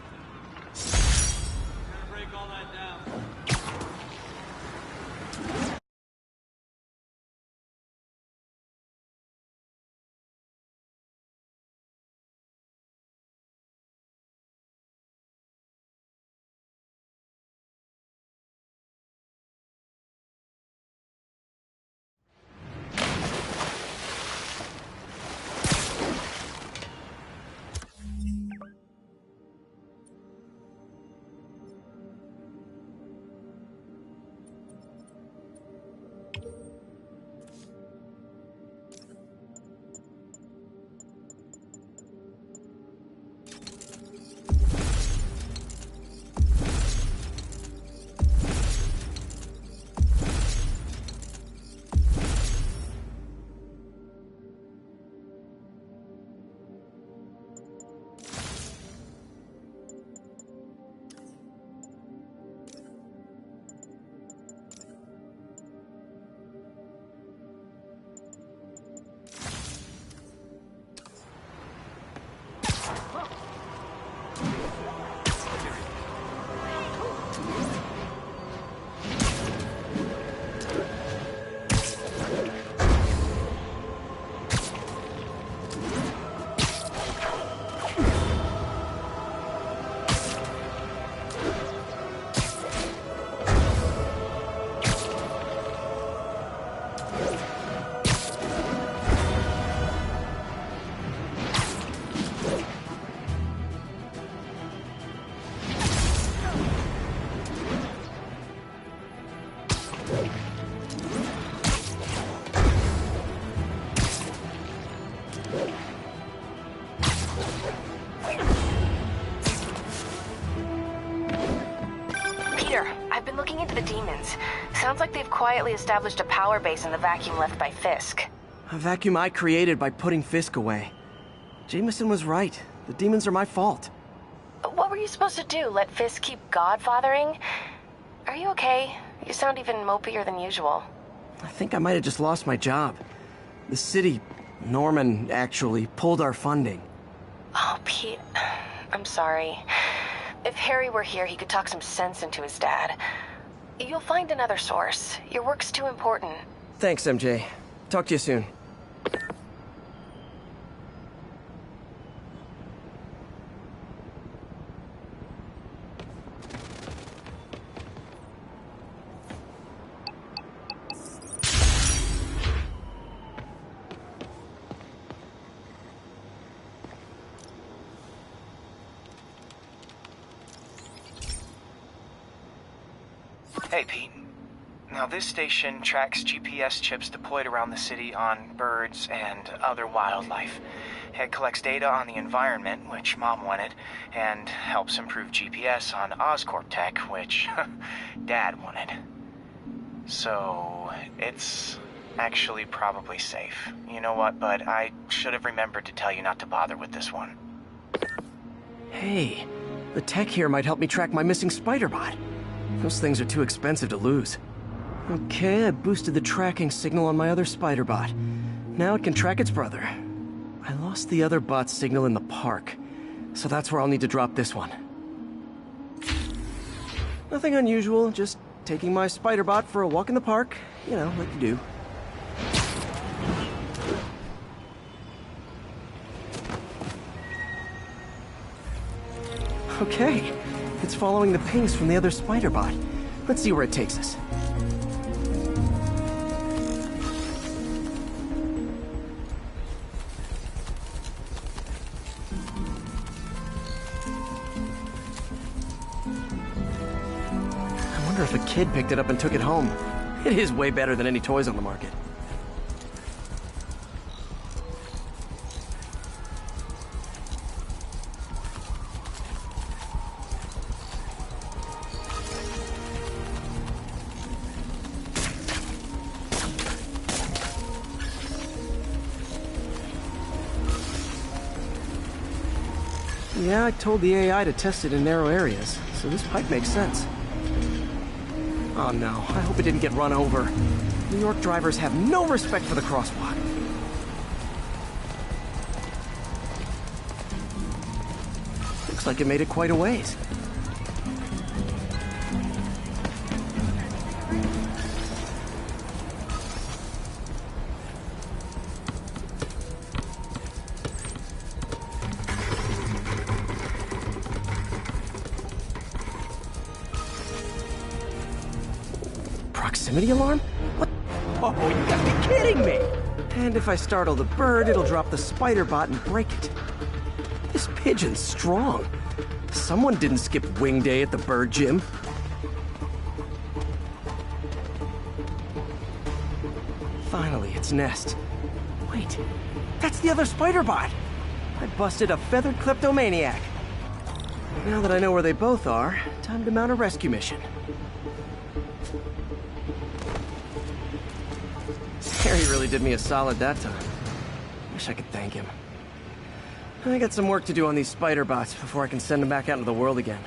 Sounds like they've quietly established a power base in the vacuum left by Fisk. A vacuum I created by putting Fisk away. Jameson was right. The demons are my fault. What were you supposed to do? Let Fisk keep godfathering? Are you okay? You sound even mopier than usual. I think I might have just lost my job. The city, Norman, actually, pulled our funding. Oh, Pete. I'm sorry. If Harry were here, he could talk some sense into his dad. You'll find another source. Your work's too important. Thanks, MJ. Talk to you soon. Hey, Pete. Now, this station tracks GPS chips deployed around the city on birds and other wildlife. It collects data on the environment, which Mom wanted, and helps improve GPS on Oscorp tech, which Dad wanted. So, it's actually probably safe. You know what, bud? I should have remembered to tell you not to bother with this one. Hey, the tech here might help me track my missing spider bot. Those things are too expensive to lose. Okay, I boosted the tracking signal on my other spider bot. Now it can track its brother. I lost the other bot's signal in the park, so that's where I'll need to drop this one. Nothing unusual, just taking my spider bot for a walk in the park. You know, like you do. Okay, it's following the pings from the other spider bot. Let's see where it takes us. I wonder if a kid picked it up and took it home. It is way better than any toys on the market. Yeah, I told the AI to test it in narrow areas, so this pipe makes sense. Oh no, I hope it didn't get run over. New York drivers have no respect for the crosswalk. Looks like it made it quite a ways. Proximity alarm? What? Oh, you gotta be kidding me! And if I startle the bird, it'll drop the spider bot and break it. This pigeon's strong. Someone didn't skip wing day at the bird gym. Finally, its nest. Wait, that's the other spider bot! I busted a feathered kleptomaniac. Now that I know where they both are, time to mount a rescue mission. Harry really did me a solid that time. Wish I could thank him. I got some work to do on these spider bots before I can send them back out into the world again.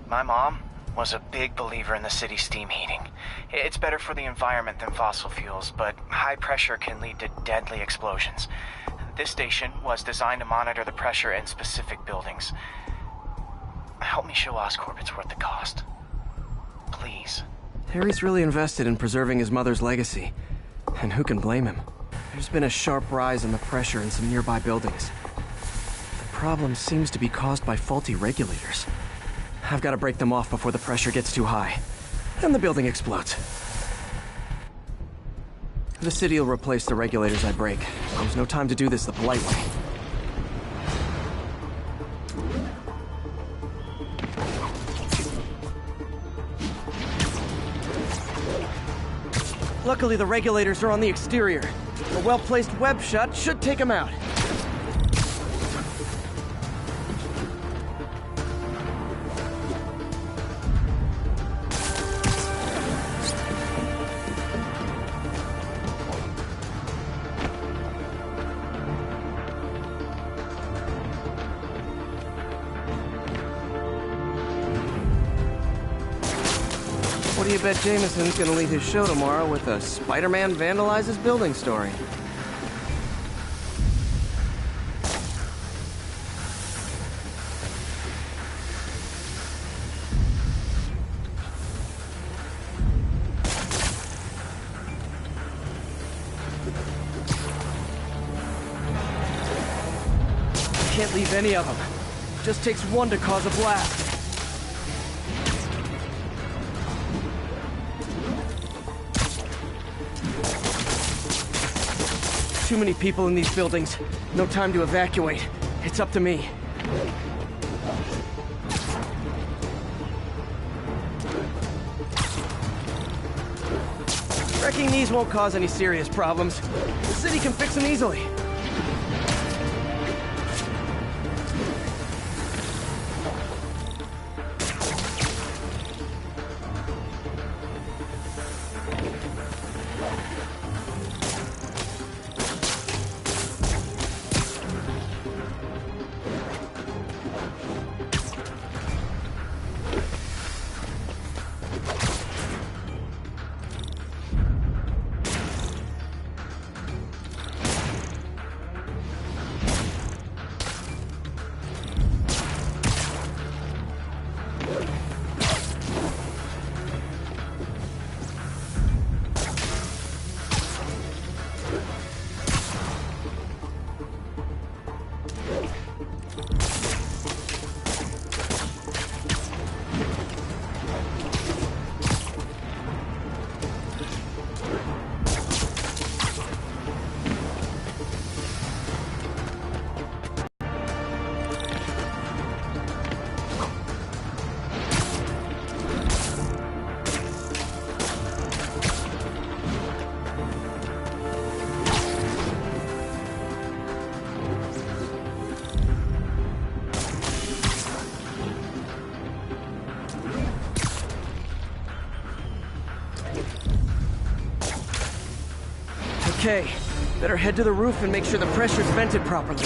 My mom was a big believer in the city's steam heating. It's better for the environment than fossil fuels, but high pressure can lead to deadly explosions. This station was designed to monitor the pressure in specific buildings. Help me show Oscorp it's worth the cost. Please. Harry's really invested in preserving his mother's legacy. And who can blame him? There's been a sharp rise in the pressure in some nearby buildings. The problem seems to be caused by faulty regulators. I've got to break them off before the pressure gets too high. And the building explodes. The city will replace the regulators I break. There's no time to do this the polite way. Luckily, the regulators are on the exterior. A well-placed web shot should take them out. What do you bet Jameson's gonna lead his show tomorrow with a Spider-Man vandalizes building story? Can't leave any of them. Just takes one to cause a blast. Too many people in these buildings. No time to evacuate. It's up to me. Wrecking these won't cause any serious problems. The city can fix them easily. Okay, better head to the roof and make sure the pressure's vented properly.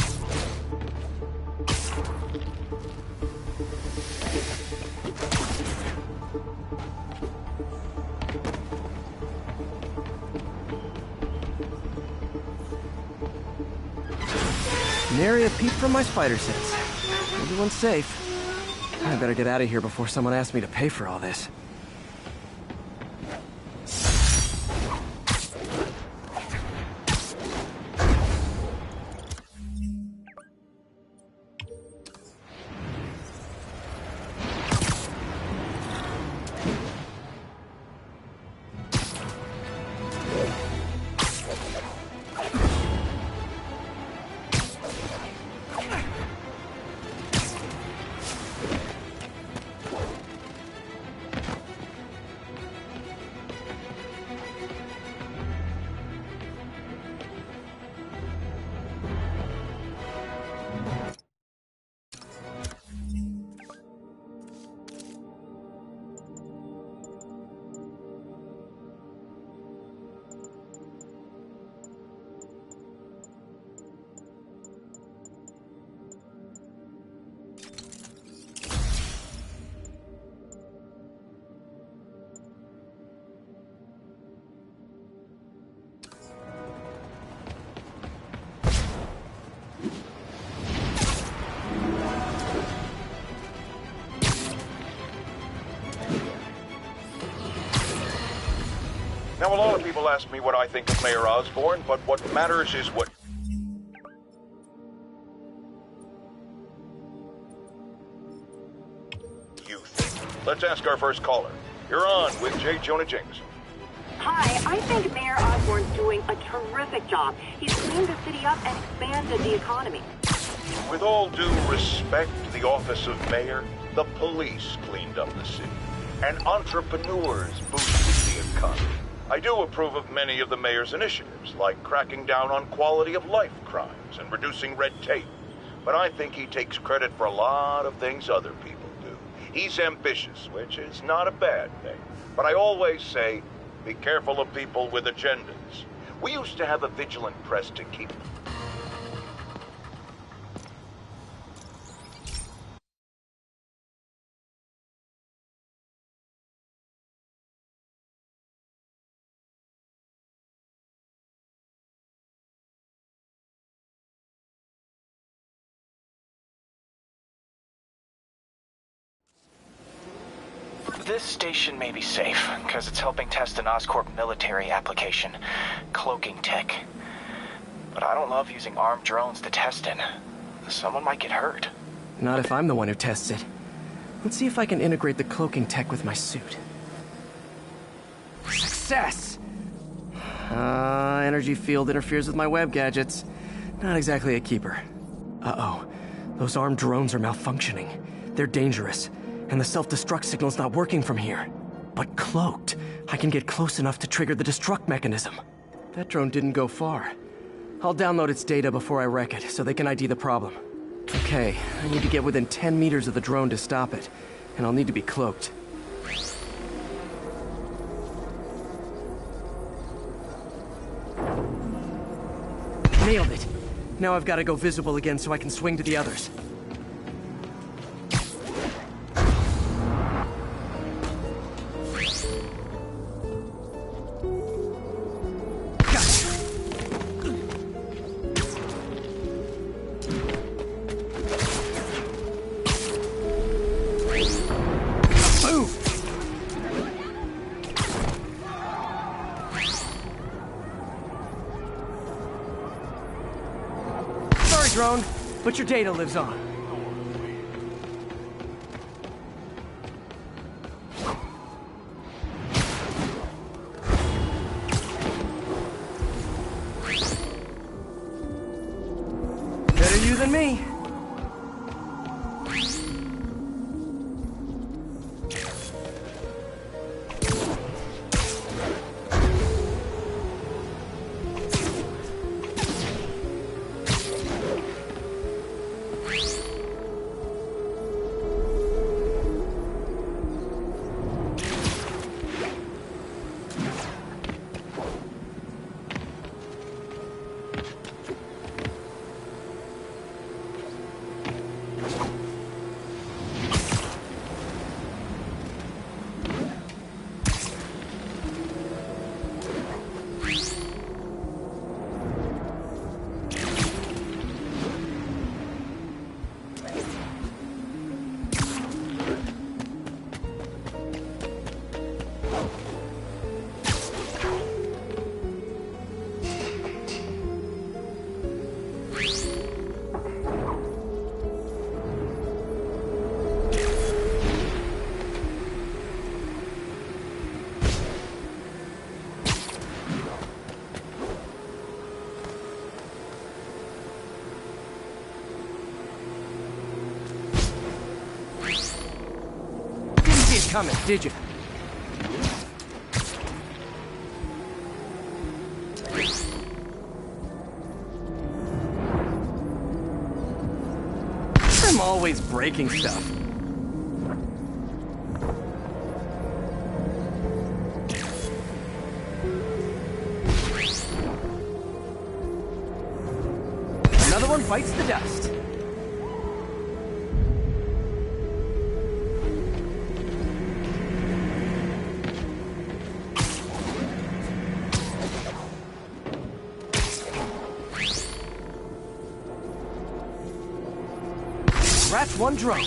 Nary a peep from my spider sense. Everyone's safe. I better get out of here before someone asks me to pay for all this. Now, a lot of people ask me what I think of Mayor Osborn, but what matters is what you think. Let's ask our first caller. You're on with J. Jonah Jameson. Hi, I think Mayor Osborn's doing a terrific job. He's cleaned the city up and expanded the economy. With all due respect to the office of mayor, the police cleaned up the city, and entrepreneurs boosted the economy. I do approve of many of the mayor's initiatives, like cracking down on quality-of-life crimes and reducing red tape. But I think he takes credit for a lot of things other people do. He's ambitious, which is not a bad thing. But I always say, be careful of people with agendas. We used to have a vigilant press to keep... This station may be safe, because it's helping test an Oscorp military application, cloaking tech. But I don't love using armed drones to test it. Someone might get hurt. Not if I'm the one who tests it. Let's see if I can integrate the cloaking tech with my suit. Success! Energy field interferes with my web gadgets. Not exactly a keeper. Uh-oh. Those armed drones are malfunctioning. They're dangerous. And the self-destruct signal's not working from here. But cloaked, I can get close enough to trigger the destruct mechanism. That drone didn't go far. I'll download its data before I wreck it, so they can ID the problem. Okay, I need to get within 10 meters of the drone to stop it. And I'll need to be cloaked. Nailed it! Now I've got to go visible again so I can swing to the others. Drone, but your data lives on. Better you than me. Coming, did you? I'm always breaking stuff. Another one bites the dust. Scratch one drone.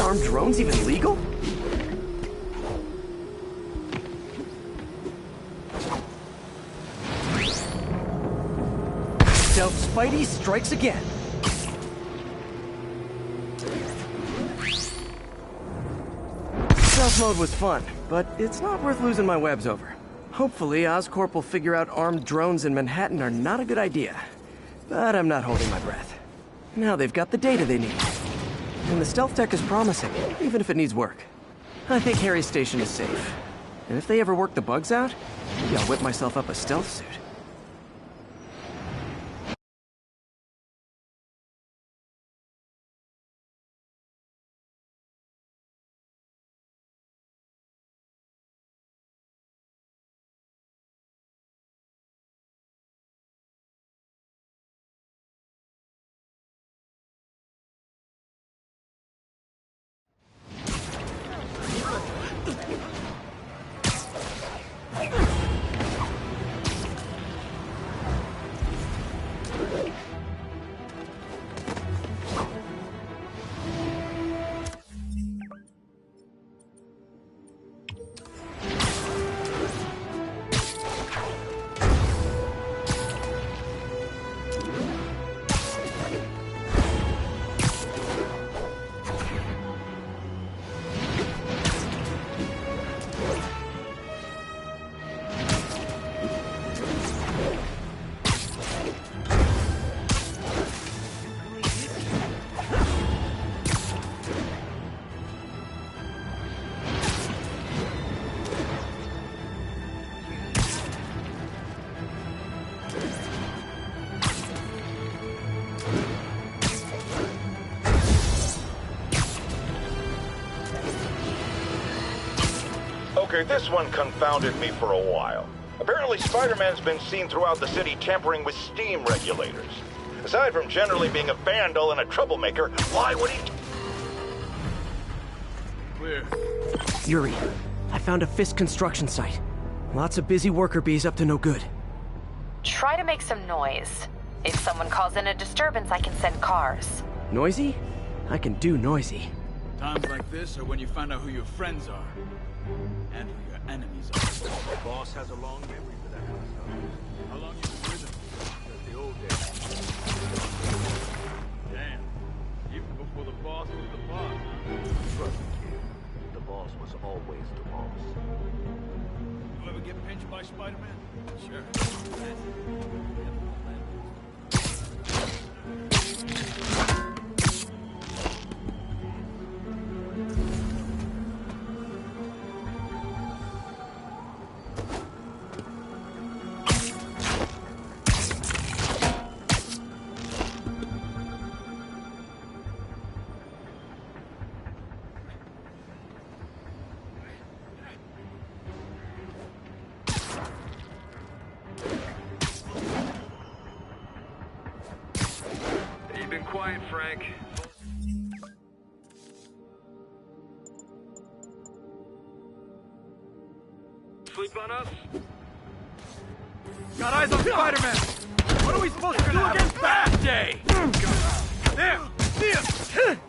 armed drones even legal? Stealth Spidey strikes again. Stealth mode was fun, but it's not worth losing my webs over. Hopefully, Oscorp will figure out armed drones in Manhattan are not a good idea. But I'm not holding my breath. Now they've got the data they need. And the stealth tech is promising, even if it needs work. I think Harry's station is safe. And if they ever work the bugs out, maybe I'll whip myself up a stealth suit. Okay, this one confounded me for a while. Apparently Spider-Man's been seen throughout the city tampering with steam regulators. Aside from generally being a vandal and a troublemaker, why would he... Clear. Yuri, I found a Fisk construction site. Lots of busy worker bees up to no good. Try to make some noise. If someone calls in a disturbance, I can send cars. Noisy? I can do noisy. Times like this are when you find out who your friends are. And who your enemies are. The boss has a long memory for that kind of stuff. How long you been with him? Since the old days. Damn. Even before the boss was the boss, huh? Trust me, kid. The boss was always the boss. You ever get pinched by Spider-Man? Sure. Quiet, Frank. Sleep on us? Got eyes on Spider-Man! What are we supposed to do against Bad Day? There! See him!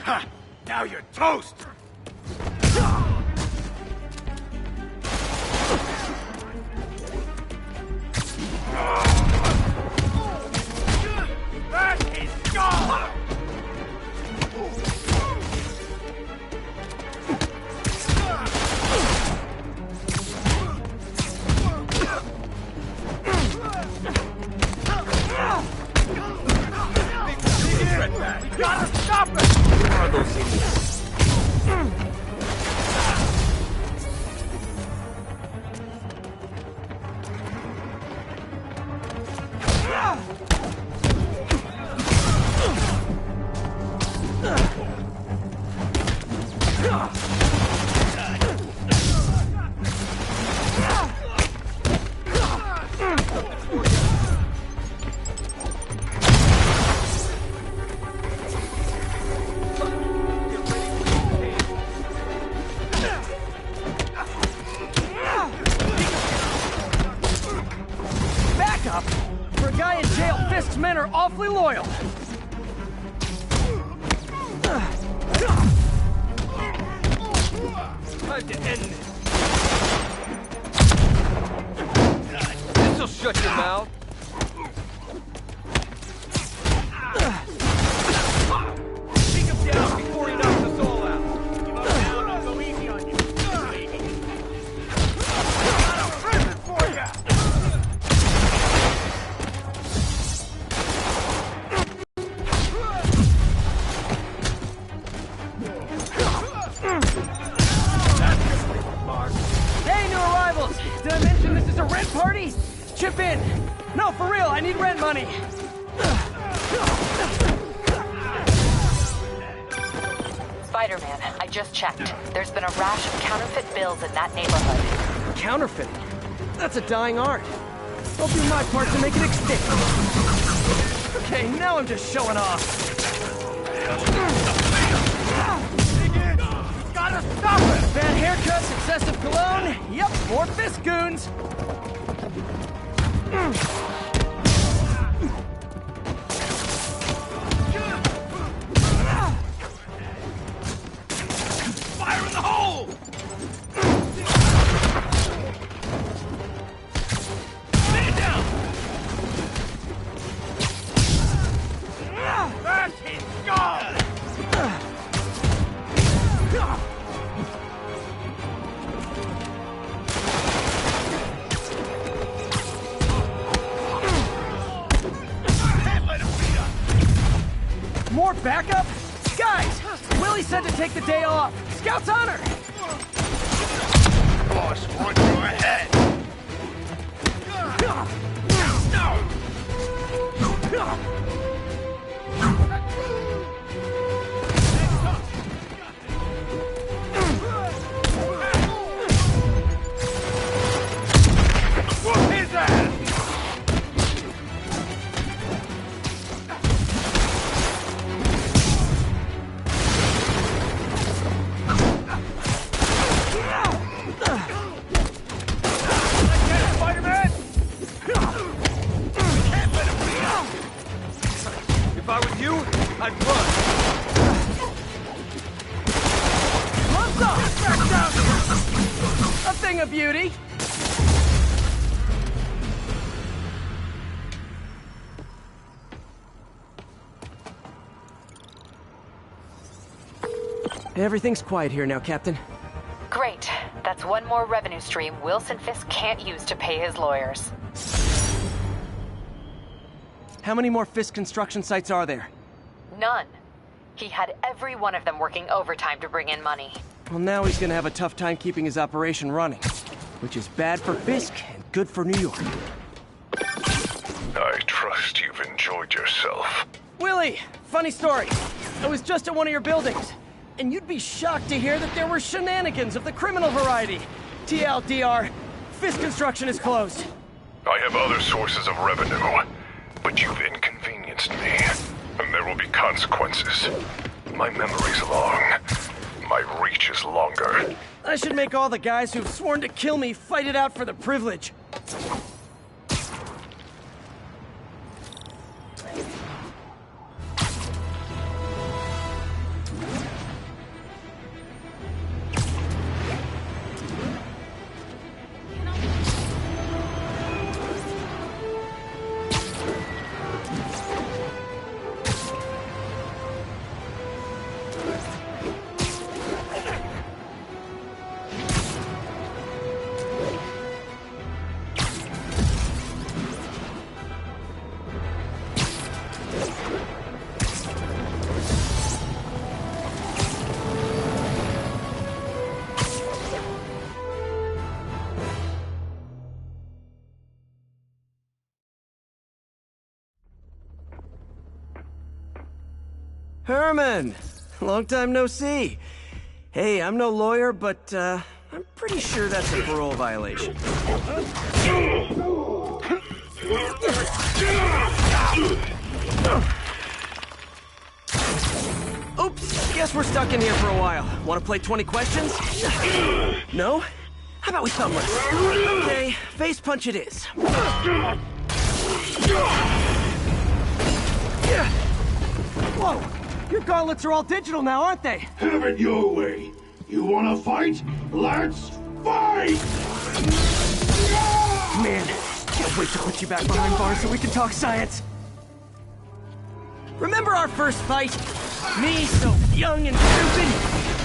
Ha! Now you're toast! That is gone! We gotta stop it! Where are those idiots? Backup? For a guy in jail, Fisk's men are awfully loyal. Time to end this. This'll shut your mouth. Take him down before he knocks us all out. Give up now and I'll go easy on you. Got a present for ya! Hey, new arrivals! Did I mention this is a rent party? Chip in! No, for real, I need rent money! Spider-Man, I just checked. There's been a rash of counterfeit bills in that neighborhood. Counterfeiting? That's a dying art. I'll do my part to make it extinct. Okay, now I'm just showing off. Gotta stop it! Bad haircuts, excessive cologne. Yep, more fist goons. Fire in the hole! Man down! That's his job! More backup? Guys, Willie said to take the day off. Scout's honor! Boss wants your head. Whoop his ass! If I was you, I'd run. Gloves off! Back down! A thing of beauty. Everything's quiet here now, Captain. Great. That's one more revenue stream Wilson Fisk can't use to pay his lawyers. How many more Fisk construction sites are there? None. He had every one of them working overtime to bring in money. Well, now he's gonna have a tough time keeping his operation running, which is bad for Fisk and good for New York. I trust you've enjoyed yourself. Willie, funny story. I was just at one of your buildings, and you'd be shocked to hear that there were shenanigans of the criminal variety. TLDR, Fisk construction is closed. I have other sources of revenue, but you've inconvenienced me, and there will be consequences. My memory's long. My reach is longer. I should make all the guys who've sworn to kill me fight it out for the privilege. Herman! Long time no see. Hey, I'm no lawyer, but, I'm pretty sure that's a parole violation. Oops, guess we're stuck in here for a while. Want to play 20 questions? No? How about we thumb wrestle? Okay, face punch it is. Whoa! Your gauntlets are all digital now, aren't they? Have it your way. You wanna fight? Let's fight! Man, can't wait to put you back behind bars so we can talk science. Remember our first fight? Me so young and stupid,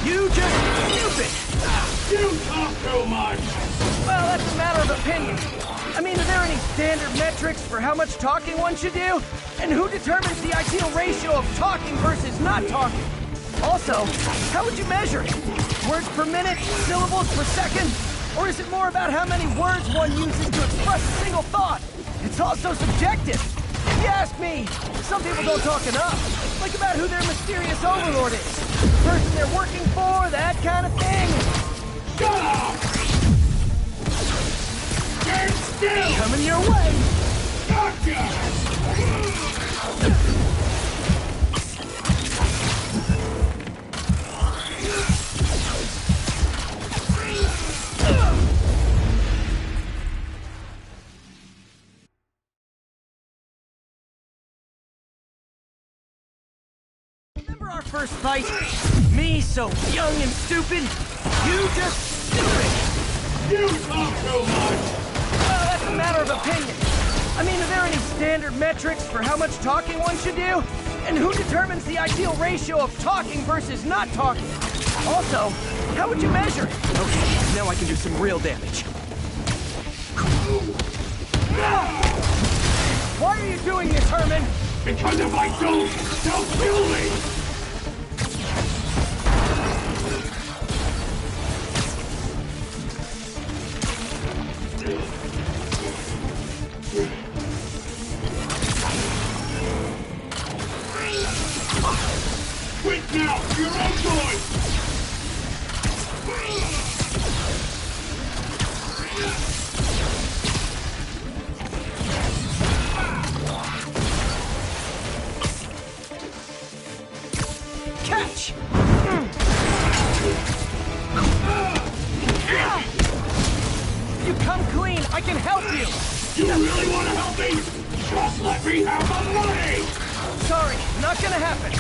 you just stupid. You talk too much. Well, that's a matter of opinion. I mean, are there any standard metrics for how much talking one should do? And who determines the ideal ratio of talking versus not talking? Also, how would you measure it? Words per minute, syllables per second? Or is it more about how many words one uses to express a single thought? It's also subjective. If you ask me, some people don't talk enough. Like about who their mysterious overlord is. The person they're working for, that kind of thing. Shut up! Stand still! Coming your way! Gotcha! Remember our first fight? Me so young and stupid, you just stupid. You talk too much. Well, that's a matter of opinion. I mean, are there any standard metrics for how much talking one should do? And who determines the ideal ratio of talking versus not talking? Also, how would you measure it? Okay, now I can do some real damage. Why are you doing this, Herman? Because if I don't, they'll kill me! Quit now! Your own choice! Catch! You come clean, I can help you! You really want to help me? Just let me have the money! Sorry, not gonna happen.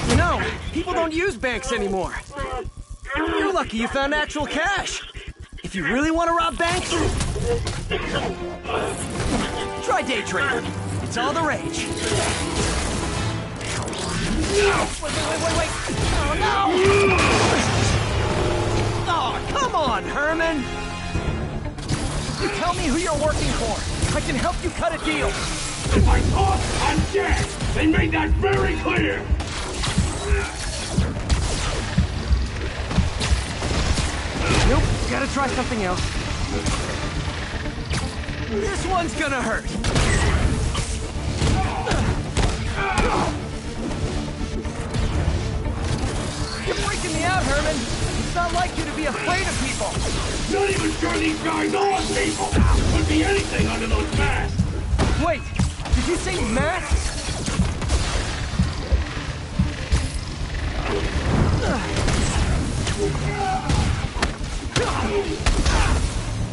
You know, people don't use banks anymore. You're lucky you found actual cash. If you really want to rob banks, try day trading. It's all the rage. Wait. Oh, no! Oh, come on, Herman! You tell me who you're working for. I can help you cut a deal. If I talk, I'm dead! They made that very clear! Nope, gotta try something else. This one's gonna hurt. You're freaking me out, Herman. It's not like you to be afraid of people. Not even sure these guys are people! Could be anything under those masks! Wait, did you say masks?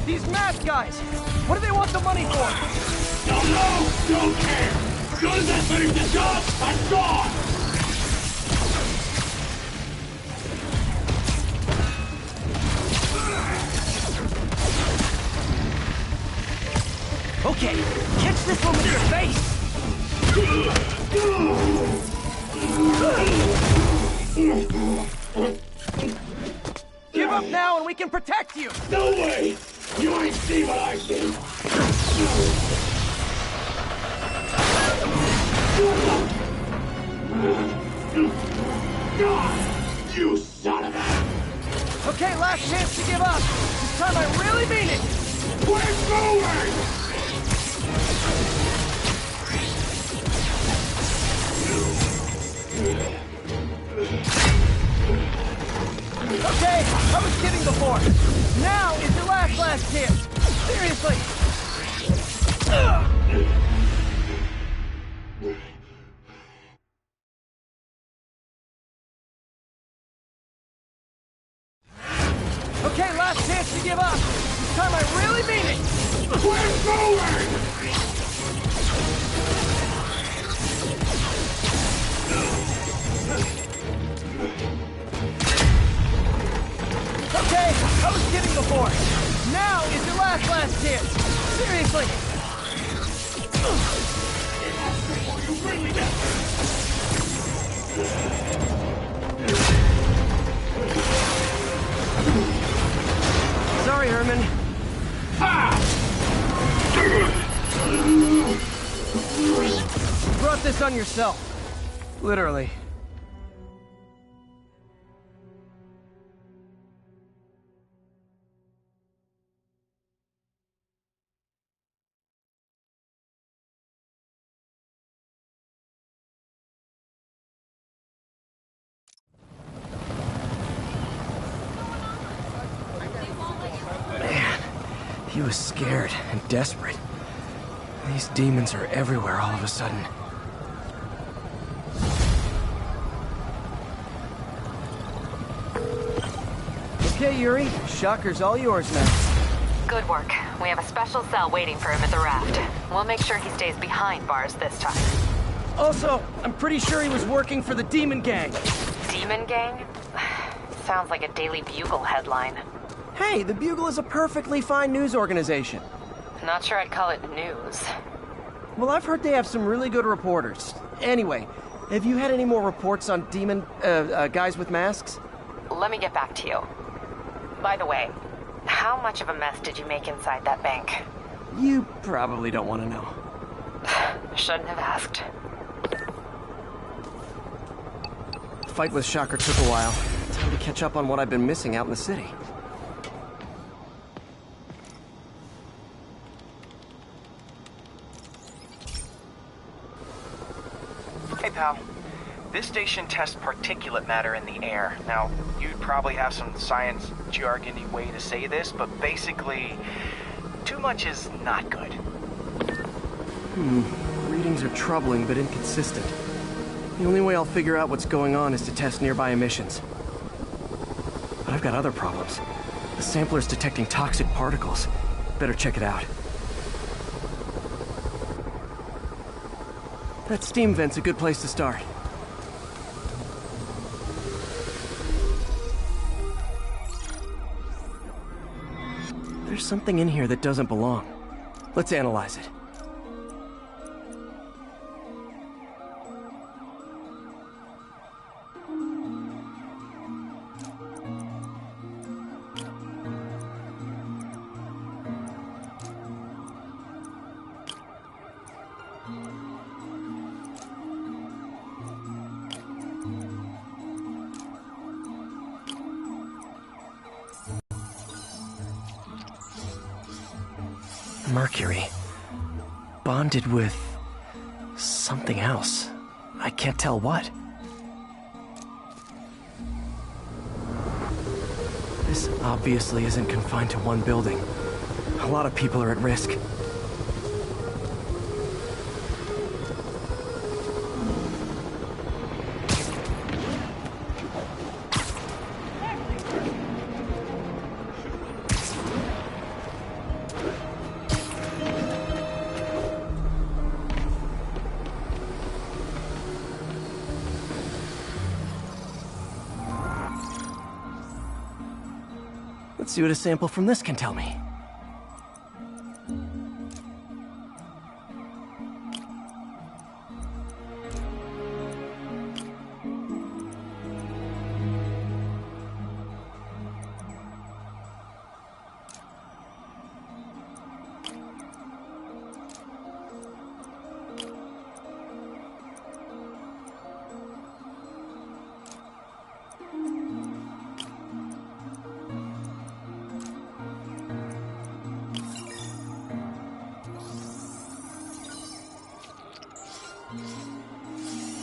These mask guys, what do they want the money for? Don't know, don't care! As soon as I finish the job, I'm gone! Okay, catch this one with your face! Give up now and we can protect you! No way! You ain't seen what I see! You son of a... Okay, last chance to give up. This time I really mean it! We're going! Okay, I was kidding before. Now is your last chance. Seriously. this on yourself. Literally. Man, he was scared and desperate. These demons are everywhere all of a sudden. Okay, Yuri. Shocker's all yours now. Good work. We have a special cell waiting for him at the raft. We'll make sure he stays behind bars this time. Also, I'm pretty sure he was working for the Demon Gang. Demon Gang? Sounds like a Daily Bugle headline. Hey, the Bugle is a perfectly fine news organization. Not sure I'd call it news. Well, I've heard they have some really good reporters. Anyway, have you had any more reports on demon, guys with masks? Let me get back to you. By the way, how much of a mess did you make inside that bank? You probably don't want to know. Shouldn't have asked. The fight with Shocker took a while. Time to catch up on what I've been missing out in the city. Hey, pal. This station tests particulate matter in the air. Now, you'd probably have some science jargony way to say this, but basically, too much is not good. Readings are troubling but inconsistent. The only way I'll figure out what's going on is to test nearby emissions. But I've got other problems. The sampler's detecting toxic particles. Better check it out. That steam vent's a good place to start. There's something in here that doesn't belong. Let's analyze it. Mercury. Bonded with something else. I can't tell what. This obviously isn't confined to one building. A lot of people are at risk. Let's see what a sample from this can tell me.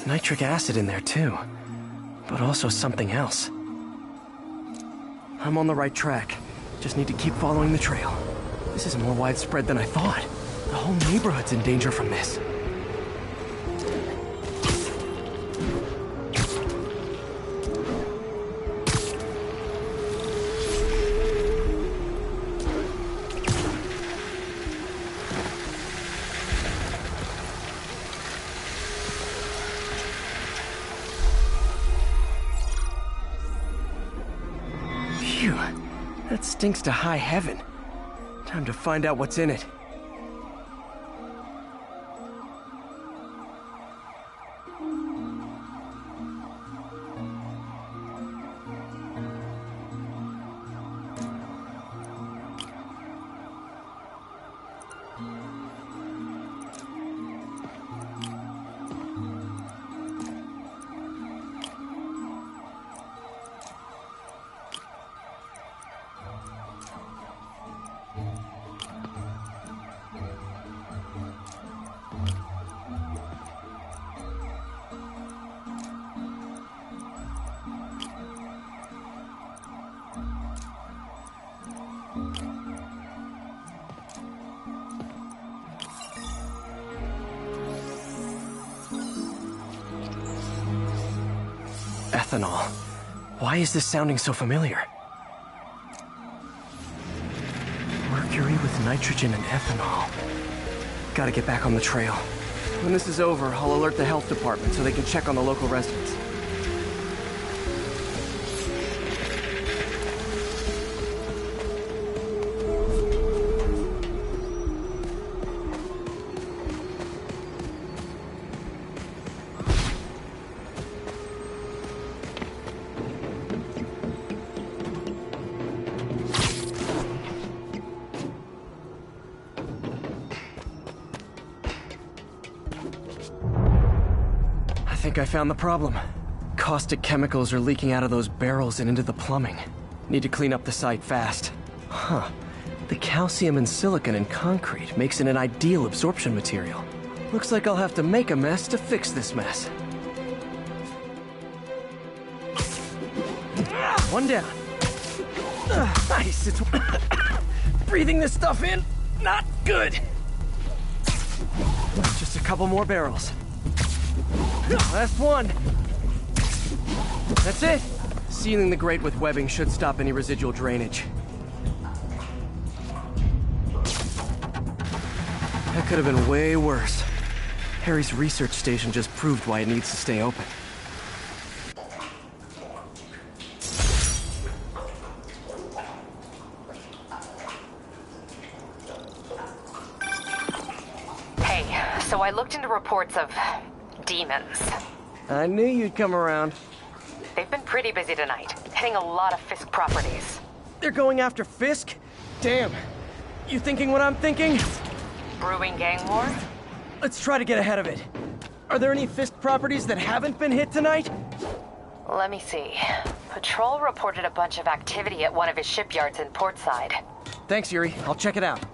Nitric acid in there too, but also something else. I'm on the right track. Just need to keep following the trail. This is more widespread than I thought. The whole neighborhood's in danger from this. Phew, that stinks to high heaven. Time to find out what's in it. Ethanol. Why is this sounding so familiar? Mercury with nitrogen and ethanol. Gotta get back on the trail. When this is over, I'll alert the health department so they can check on the local residents. I found the problem. Caustic chemicals are leaking out of those barrels and into the plumbing. Need to clean up the site fast. Huh. The calcium and silicon in concrete makes it an ideal absorption material. Looks like I'll have to make a mess to fix this mess. One down. Nice. It's breathing this stuff in. Not good. Just a couple more barrels. Last one. That's it. Sealing the grate with webbing should stop any residual drainage. That could have been way worse. Harry's research station just proved why it needs to stay open. Hey, so I looked into reports of demons. I knew you'd come around. They've been pretty busy tonight, hitting a lot of Fisk properties. They're going after Fisk? Damn. You thinking what I'm thinking? Brewing gang war? Let's try to get ahead of it. Are there any Fisk properties that haven't been hit tonight? Let me see. Patrol reported a bunch of activity at one of his shipyards in Portside. Thanks, Yuri. I'll check it out.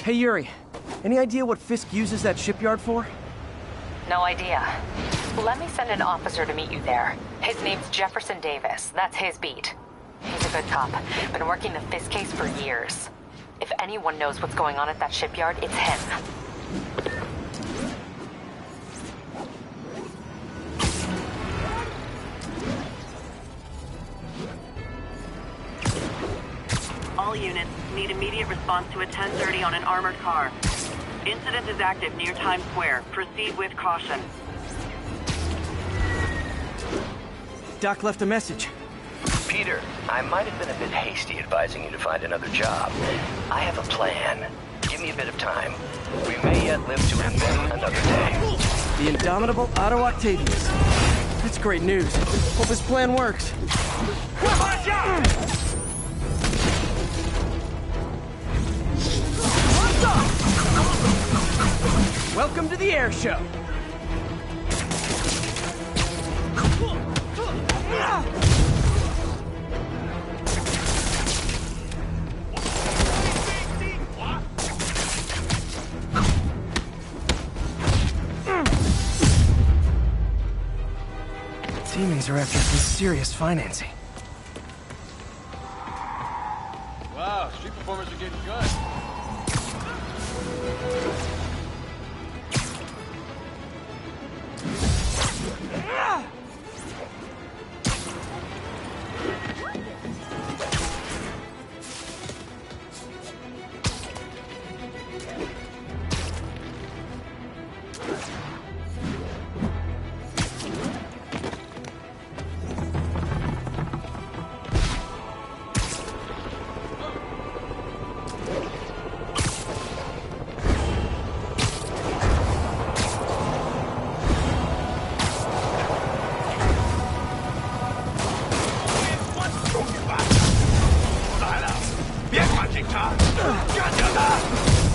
Hey, Yuri. Any idea what Fisk uses that shipyard for? No idea. Let me send an officer to meet you there. His name's Jefferson Davis. That's his beat. He's a good cop. Been working the Fisk case for years. If anyone knows what's going on at that shipyard, it's him. All units need immediate response to a 1030 on an armored car. Incident is active near Times Square. Proceed with caution. Doc left a message. Peter, I might have been a bit hasty advising you to find another job. I have a plan. Give me a bit of time. We may yet live to invent another day. The indomitable Otto Octavius. That's great news. Hope his plan works. Watch out! Welcome to the air show. Demons are after some serious financing. Wow, street performers are getting good.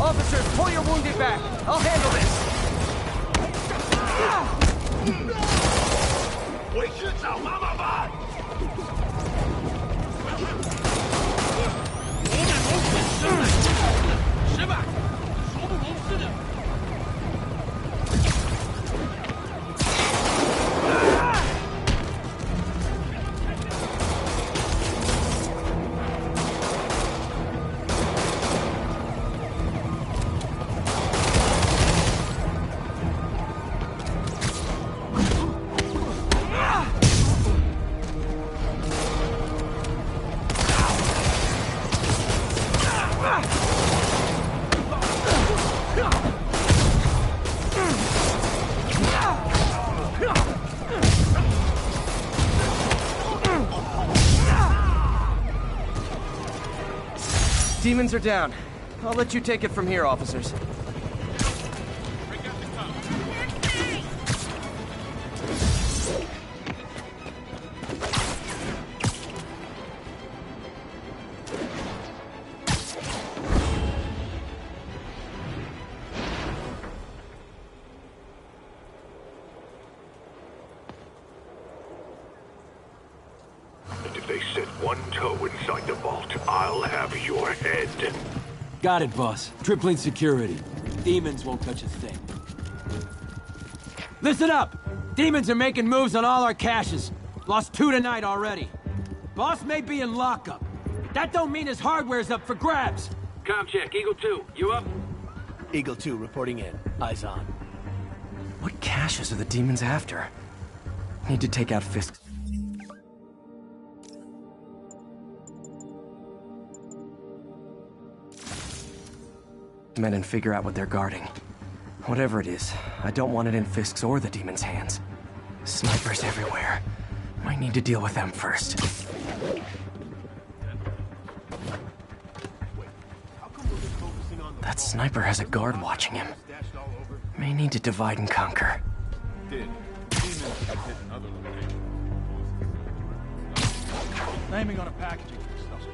Officers, pull your wounded back. I'll handle this. 回去找妈妈吧。我们谋死生来是吧？说不谋死的。Demons are down. I'll let you take it from here, officers. If they set one toe inside the vault, I'll have your head. Got it, boss. Tripling security. Demons won't touch a thing. Listen up! Demons are making moves on all our caches. Lost 2 tonight already. Boss may be in lockup. That don't mean his hardware's up for grabs. Com check, Eagle 2, you up? Eagle 2 reporting in. Eyes on. What caches are the demons after? Need to take out Fisk's. Men and figure out what they're guarding. Whatever it is, I don't want it in Fisk's or the demons' hands. Snipers everywhere. Might need to deal with them first. That sniper has a guard watching him. May need to divide and conquer. Naming on a packaging stuff.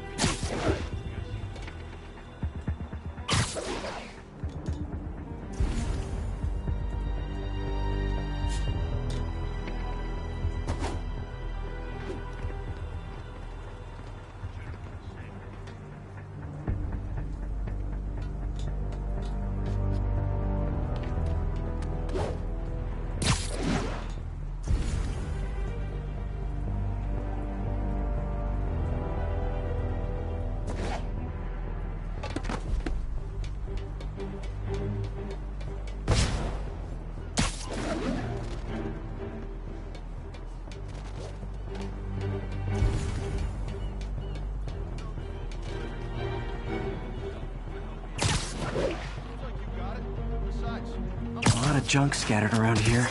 A lot of junk scattered around here.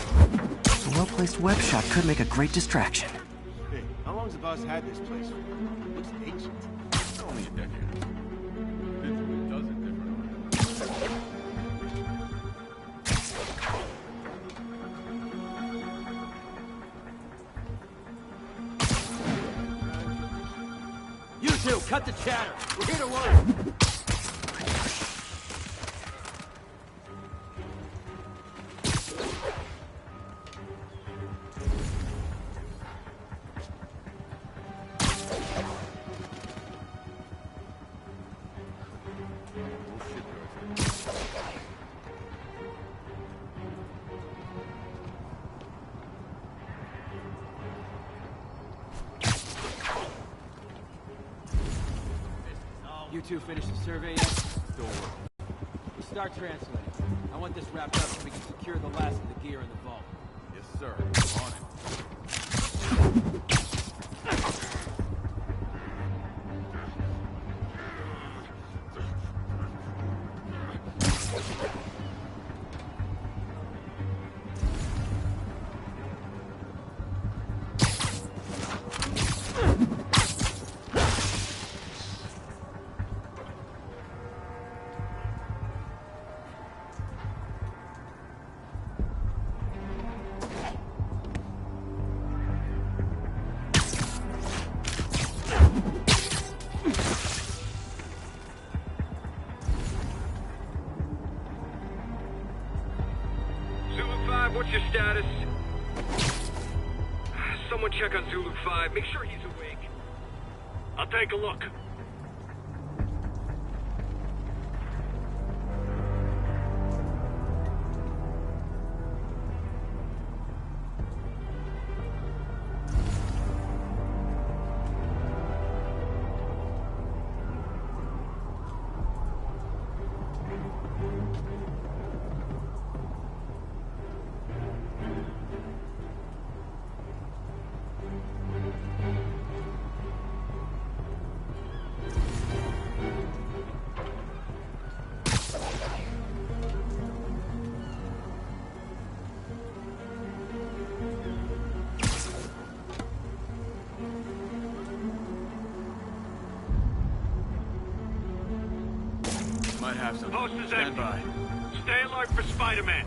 A well-placed web shop could make a great distraction. Hey, how long's the boss had this place for? It looks ancient. Only a decade. Vids with a dozen different You two, cut the chatter. We're here to work. You two finished the survey yet? Still working. We'll start translating. I want this wrapped up so we can secure the last of the gear in the vault. Yes, sir. On it. What's your status? Someone check on Zulu 5. Make sure he's awake. I'll take a look. Might have some. Post is Stand empty. by. Stay alert for Spider-Man.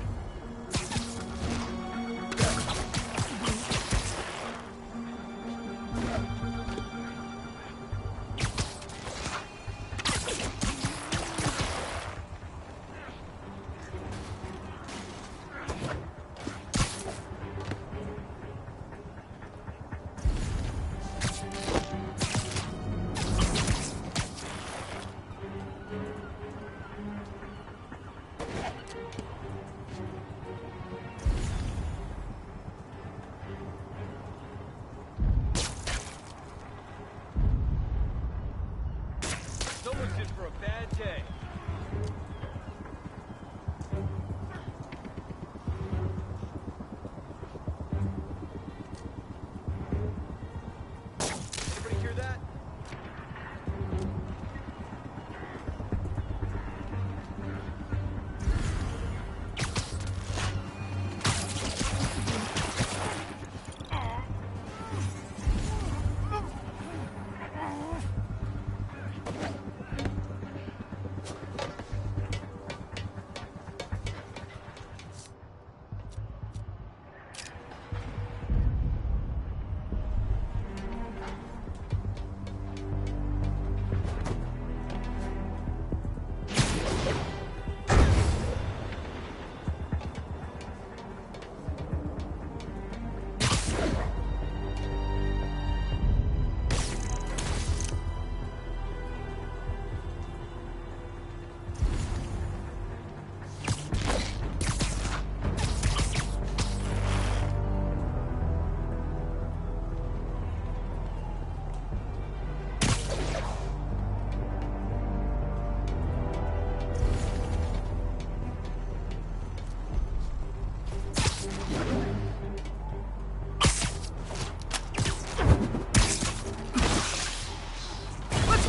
Someone's in for a bad day. Everybody hear that?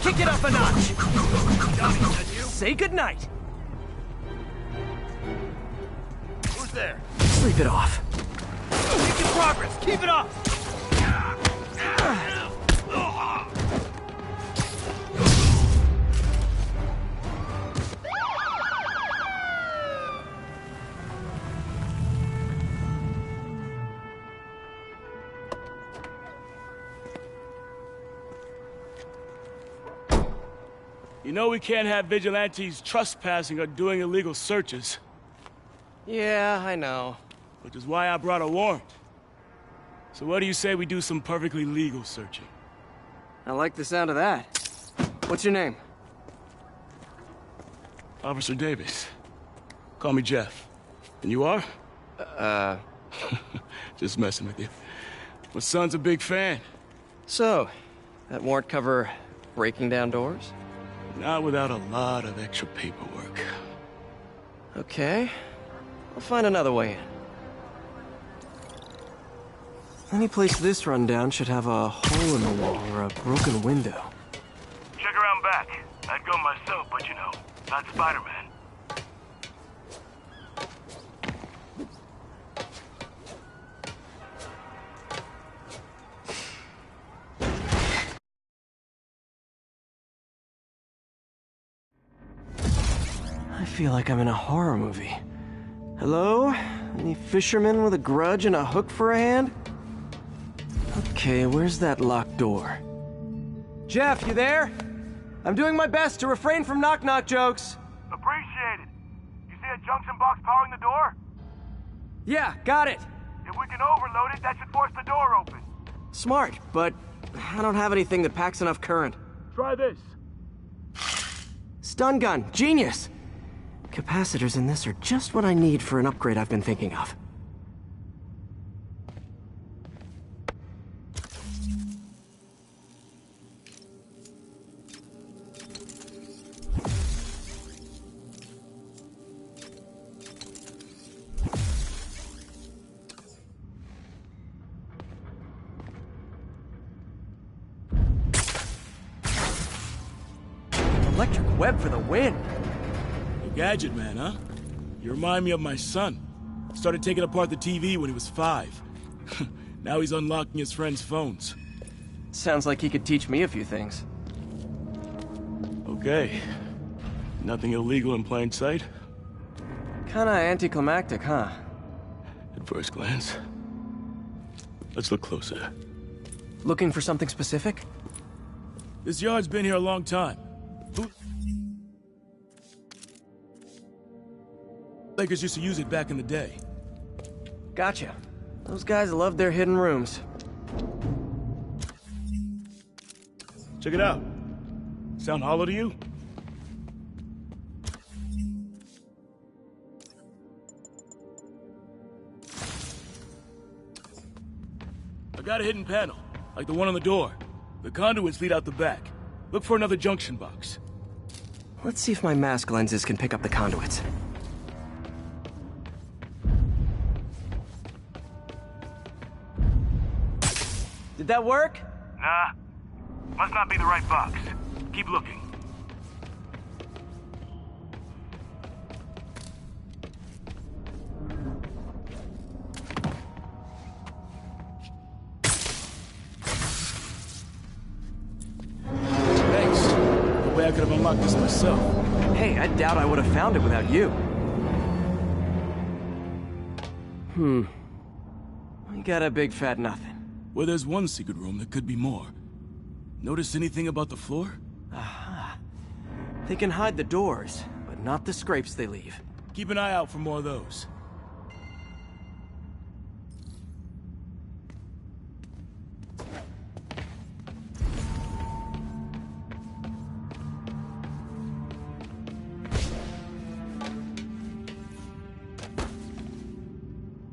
Kick it up a notch! Say goodnight! Who's there? Sleep it off. Making progress. Keep it up. You know we can't have vigilantes trespassing or doing illegal searches. Yeah, I know. Which is why I brought a warrant. So what do you say we do some perfectly legal searching? I like the sound of that. What's your name? Officer Davis. Call me Jeff. And you are? Just messing with you. My son's a big fan. So, that warrant cover breaking down doors? Not without a lot of extra paperwork. Okay. I'll find another way in. Any place this rundown should have a hole in the wall or a broken window. Check around back. I'd go myself, but you know, not Spider-Man. I feel like I'm in a horror movie. Hello? Any fisherman with a grudge and a hook for a hand? Okay, where's that locked door? Jeff, you there? I'm doing my best to refrain from knock-knock jokes. Appreciate it. You see a junction box powering the door? Yeah, got it. If we can overload it, that should force the door open. Smart, but I don't have anything that packs enough current. Try this. Stun gun, genius! Capacitors in this are just what I need for an upgrade I've been thinking of. Electric web for the win! Gadget man, huh? You remind me of my son. Started taking apart the TV when he was 5. Now he's unlocking his friends' phones. Sounds like he could teach me a few things. Okay. Nothing illegal in plain sight? Kinda anticlimactic, huh? At first glance. Let's look closer. Looking for something specific? This yard's been here a long time. Lakers used to use it back in the day. Gotcha. Those guys love their hidden rooms. Check it out. Sound hollow to you? I got a hidden panel, like the one on the door. The conduits lead out the back. Look for another junction box. Let's see if my mask lenses can pick up the conduits. Did that work? Nah. Must not be the right box. Keep looking. Thanks. No way I could have unlocked this myself. Hey, I doubt I would have found it without you. We got a big fat nothing. Well, there's one secret room that could be more. Notice anything about the floor? Aha. They can hide the doors, but not the scrapes they leave. Keep an eye out for more of those.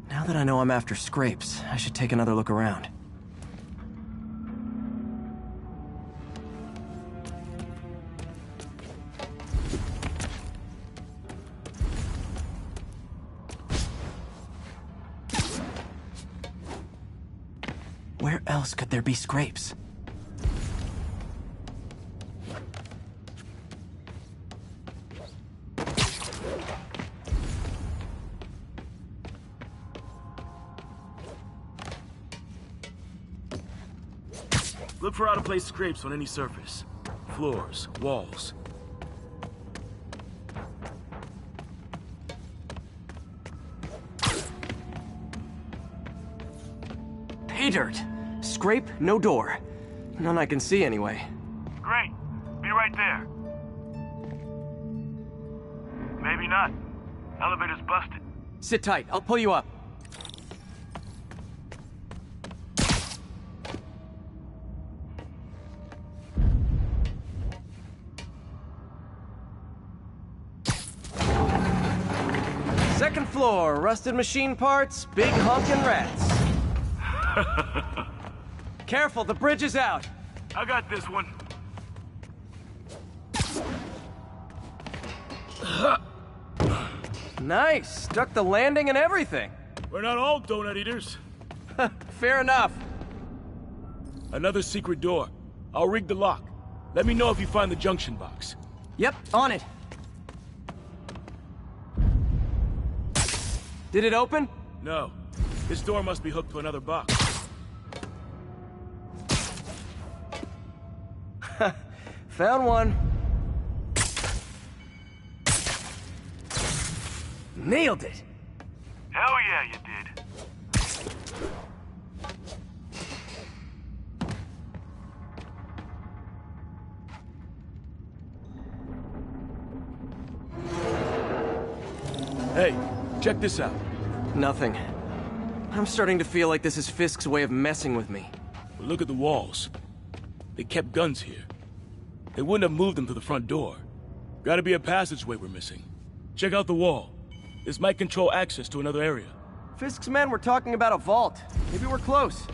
Now that I know I'm after scrapes, I should take another look around. Where else could there be scrapes? Look for out-of-place scrapes on any surface. Floors, walls. Pay dirt! Scrape, no door. None I can see anyway. Great. Be right there. Maybe not. Elevator's busted. Sit tight, I'll pull you up. Second floor, rusted machine parts, big honkin' rats. Careful, the bridge is out. I got this one. Nice! Stuck the landing and everything! We're not all donut eaters. Fair enough. Another secret door. I'll rig the lock. Let me know if you find the junction box. Yep, on it. Did it open? No. This door must be hooked to another box. Found one. Nailed it! Hell yeah, you did. Hey, check this out. Nothing. I'm starting to feel like this is Fisk's way of messing with me. But look at the walls. They kept guns here. They wouldn't have moved them to the front door. Gotta be a passageway we're missing. Check out the wall. This might control access to another area. Fisk's men were talking about a vault. Maybe we're close.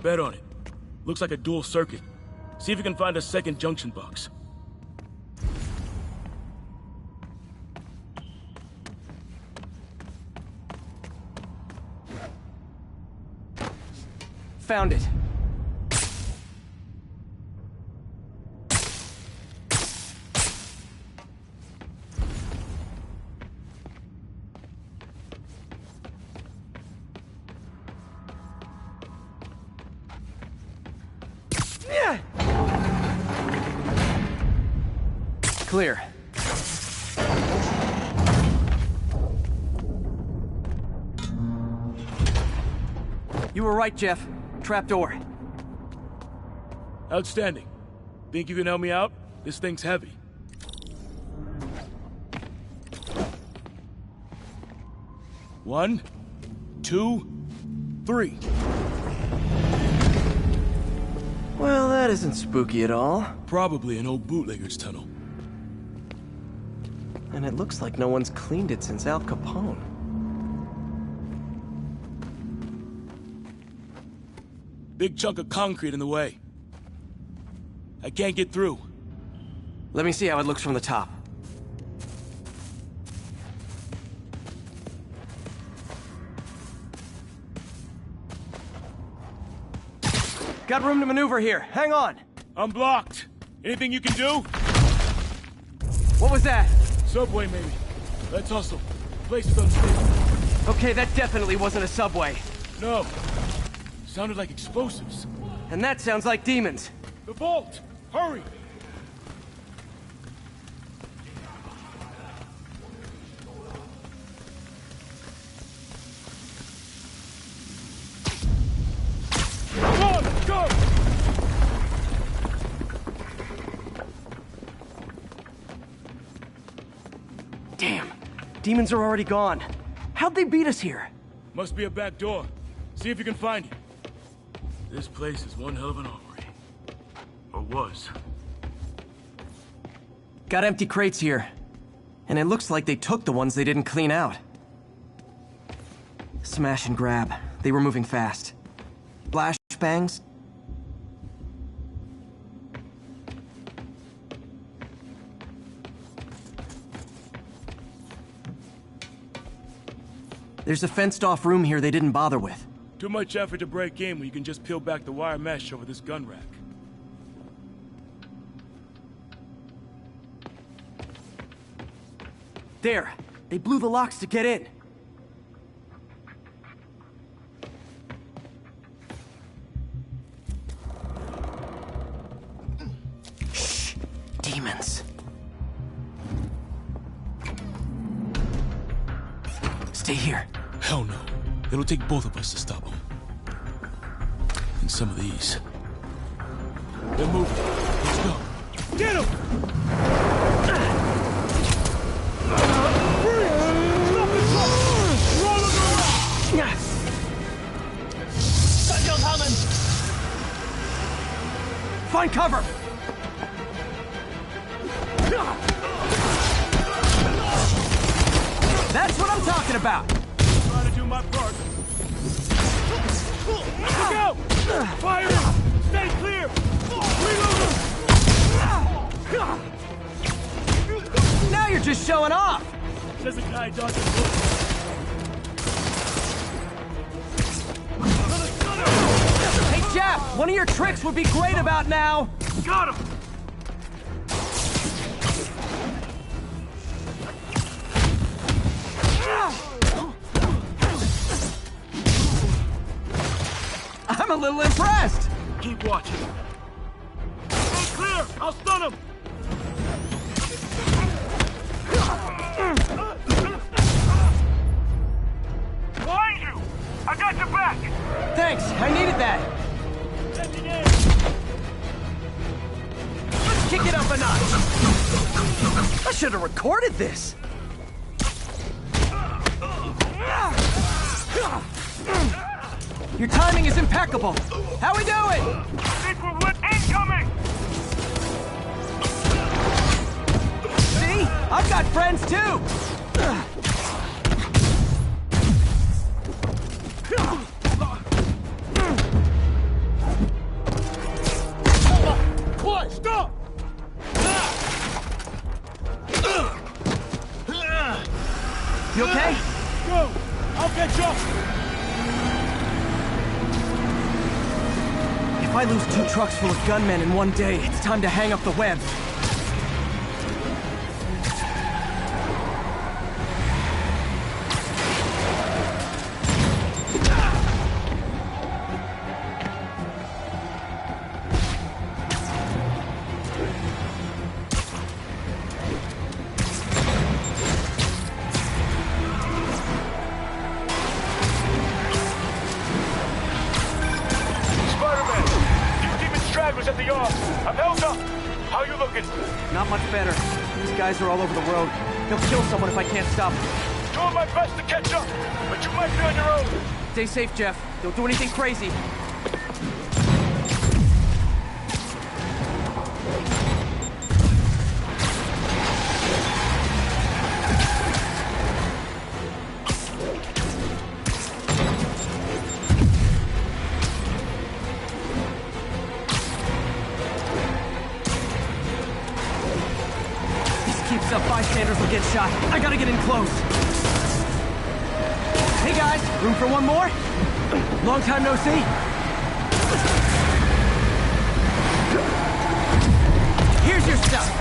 Bet on it. Looks like a dual circuit. See if you can find a second junction box. Found it. Clear. You were right, Jeff. Trapdoor. Outstanding. Think you can help me out? This thing's heavy. One, two, three. Well, that isn't spooky at all. Probably an old bootlegger's tunnel. And it looks like no one's cleaned it since Al Capone. Big chunk of concrete in the way. I can't get through. Let me see how it looks from the top. Got room to maneuver here. Hang on. I'm blocked. Anything you can do? What was that? Subway, maybe. Let's hustle. Place is unstable. Okay, that definitely wasn't a subway. No. Sounded like explosives. And that sounds like demons. The vault! Hurry! Come on, go! Damn. Demons are already gone. How'd they beat us here? Must be a back door. See if you can find it. This place is one hell of an armory. Or was. Got empty crates here. And it looks like they took the ones they didn't clean out. Smash and grab. They were moving fast. Flashbangs? There's a fenced-off room here they didn't bother with. Too much effort to break in when you can just peel back the wire mesh over this gun rack. There! They blew the locks to get in! Shh! Demons. Stay here. Hell no. It'll take both of us to stop them. And some of these. They're moving. Let's go. Get them! Stop the truck! Roll them around! Got you coming! Find cover! That's what I'm talking about! Trying to do my part. Look out! Fire! Stay clear! Now you're just showing off! Says the guy dodging bullets. Hey, Jeff! One of your tricks would be great about now! Got him! I'm a little impressed! Keep watching. Stay clear! I'll stun him! Behind you! I got your back! Thanks, I needed that! Let's kick it up a notch! I should have recorded this! Your timing is impeccable! How we doing? Think we're with incoming! See? I've got friends too! Boy, stop! You okay? Go! I'll catch up! If I lose 2 trucks full of gunmen in one day, it's time to hang up the web. At the yard. I'm held up. How you looking? Not much better. These guys are all over the road. They'll kill someone if I can't stop them. Doing my best to catch up, but you might be on your own. Stay safe, Jeff. Don't do anything crazy. Up, bystanders will get shot. I gotta get in close. Hey guys, room for one more? Long time no see. Here's your stuff.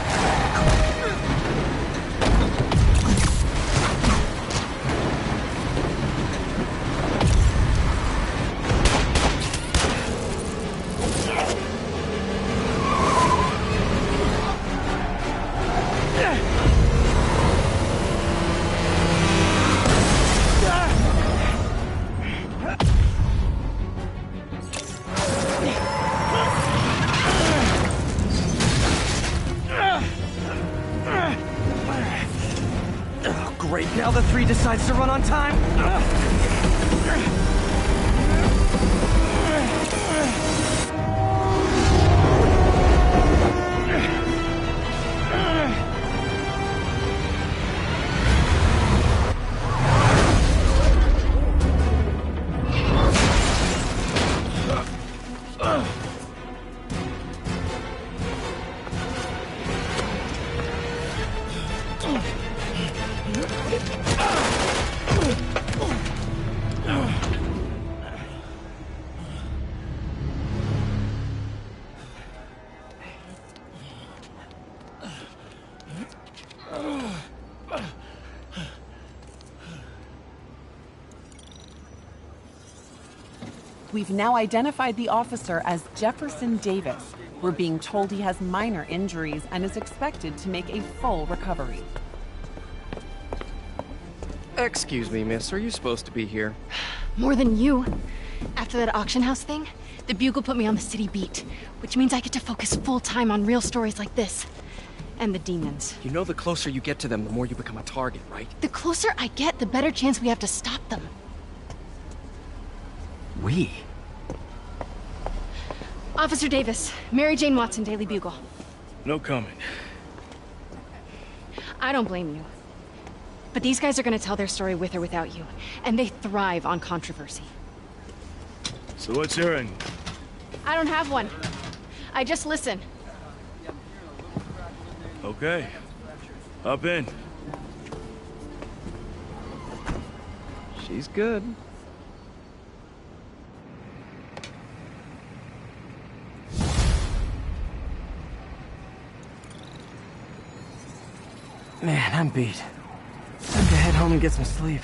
Great, now the 3 decides to run on time. We've now identified the officer as Jefferson Davis. We're being told he has minor injuries and is expected to make a full recovery. Excuse me, miss. Are you supposed to be here? More than you. After that auction house thing, the Bugle put me on the city beat, which means I get to focus full-time on real stories like this. And the demons. You know the closer you get to them, the more you become a target, right? The closer I get, the better chance we have to stop them. We? Officer Davis, Mary Jane Watson, Daily Bugle. No comment. I don't blame you. But these guys are gonna tell their story with or without you, and they thrive on controversy. So what's your end? I don't have one. I just listen. Okay. Up in. She's good. Man, I'm beat. Time to head home and get some sleep.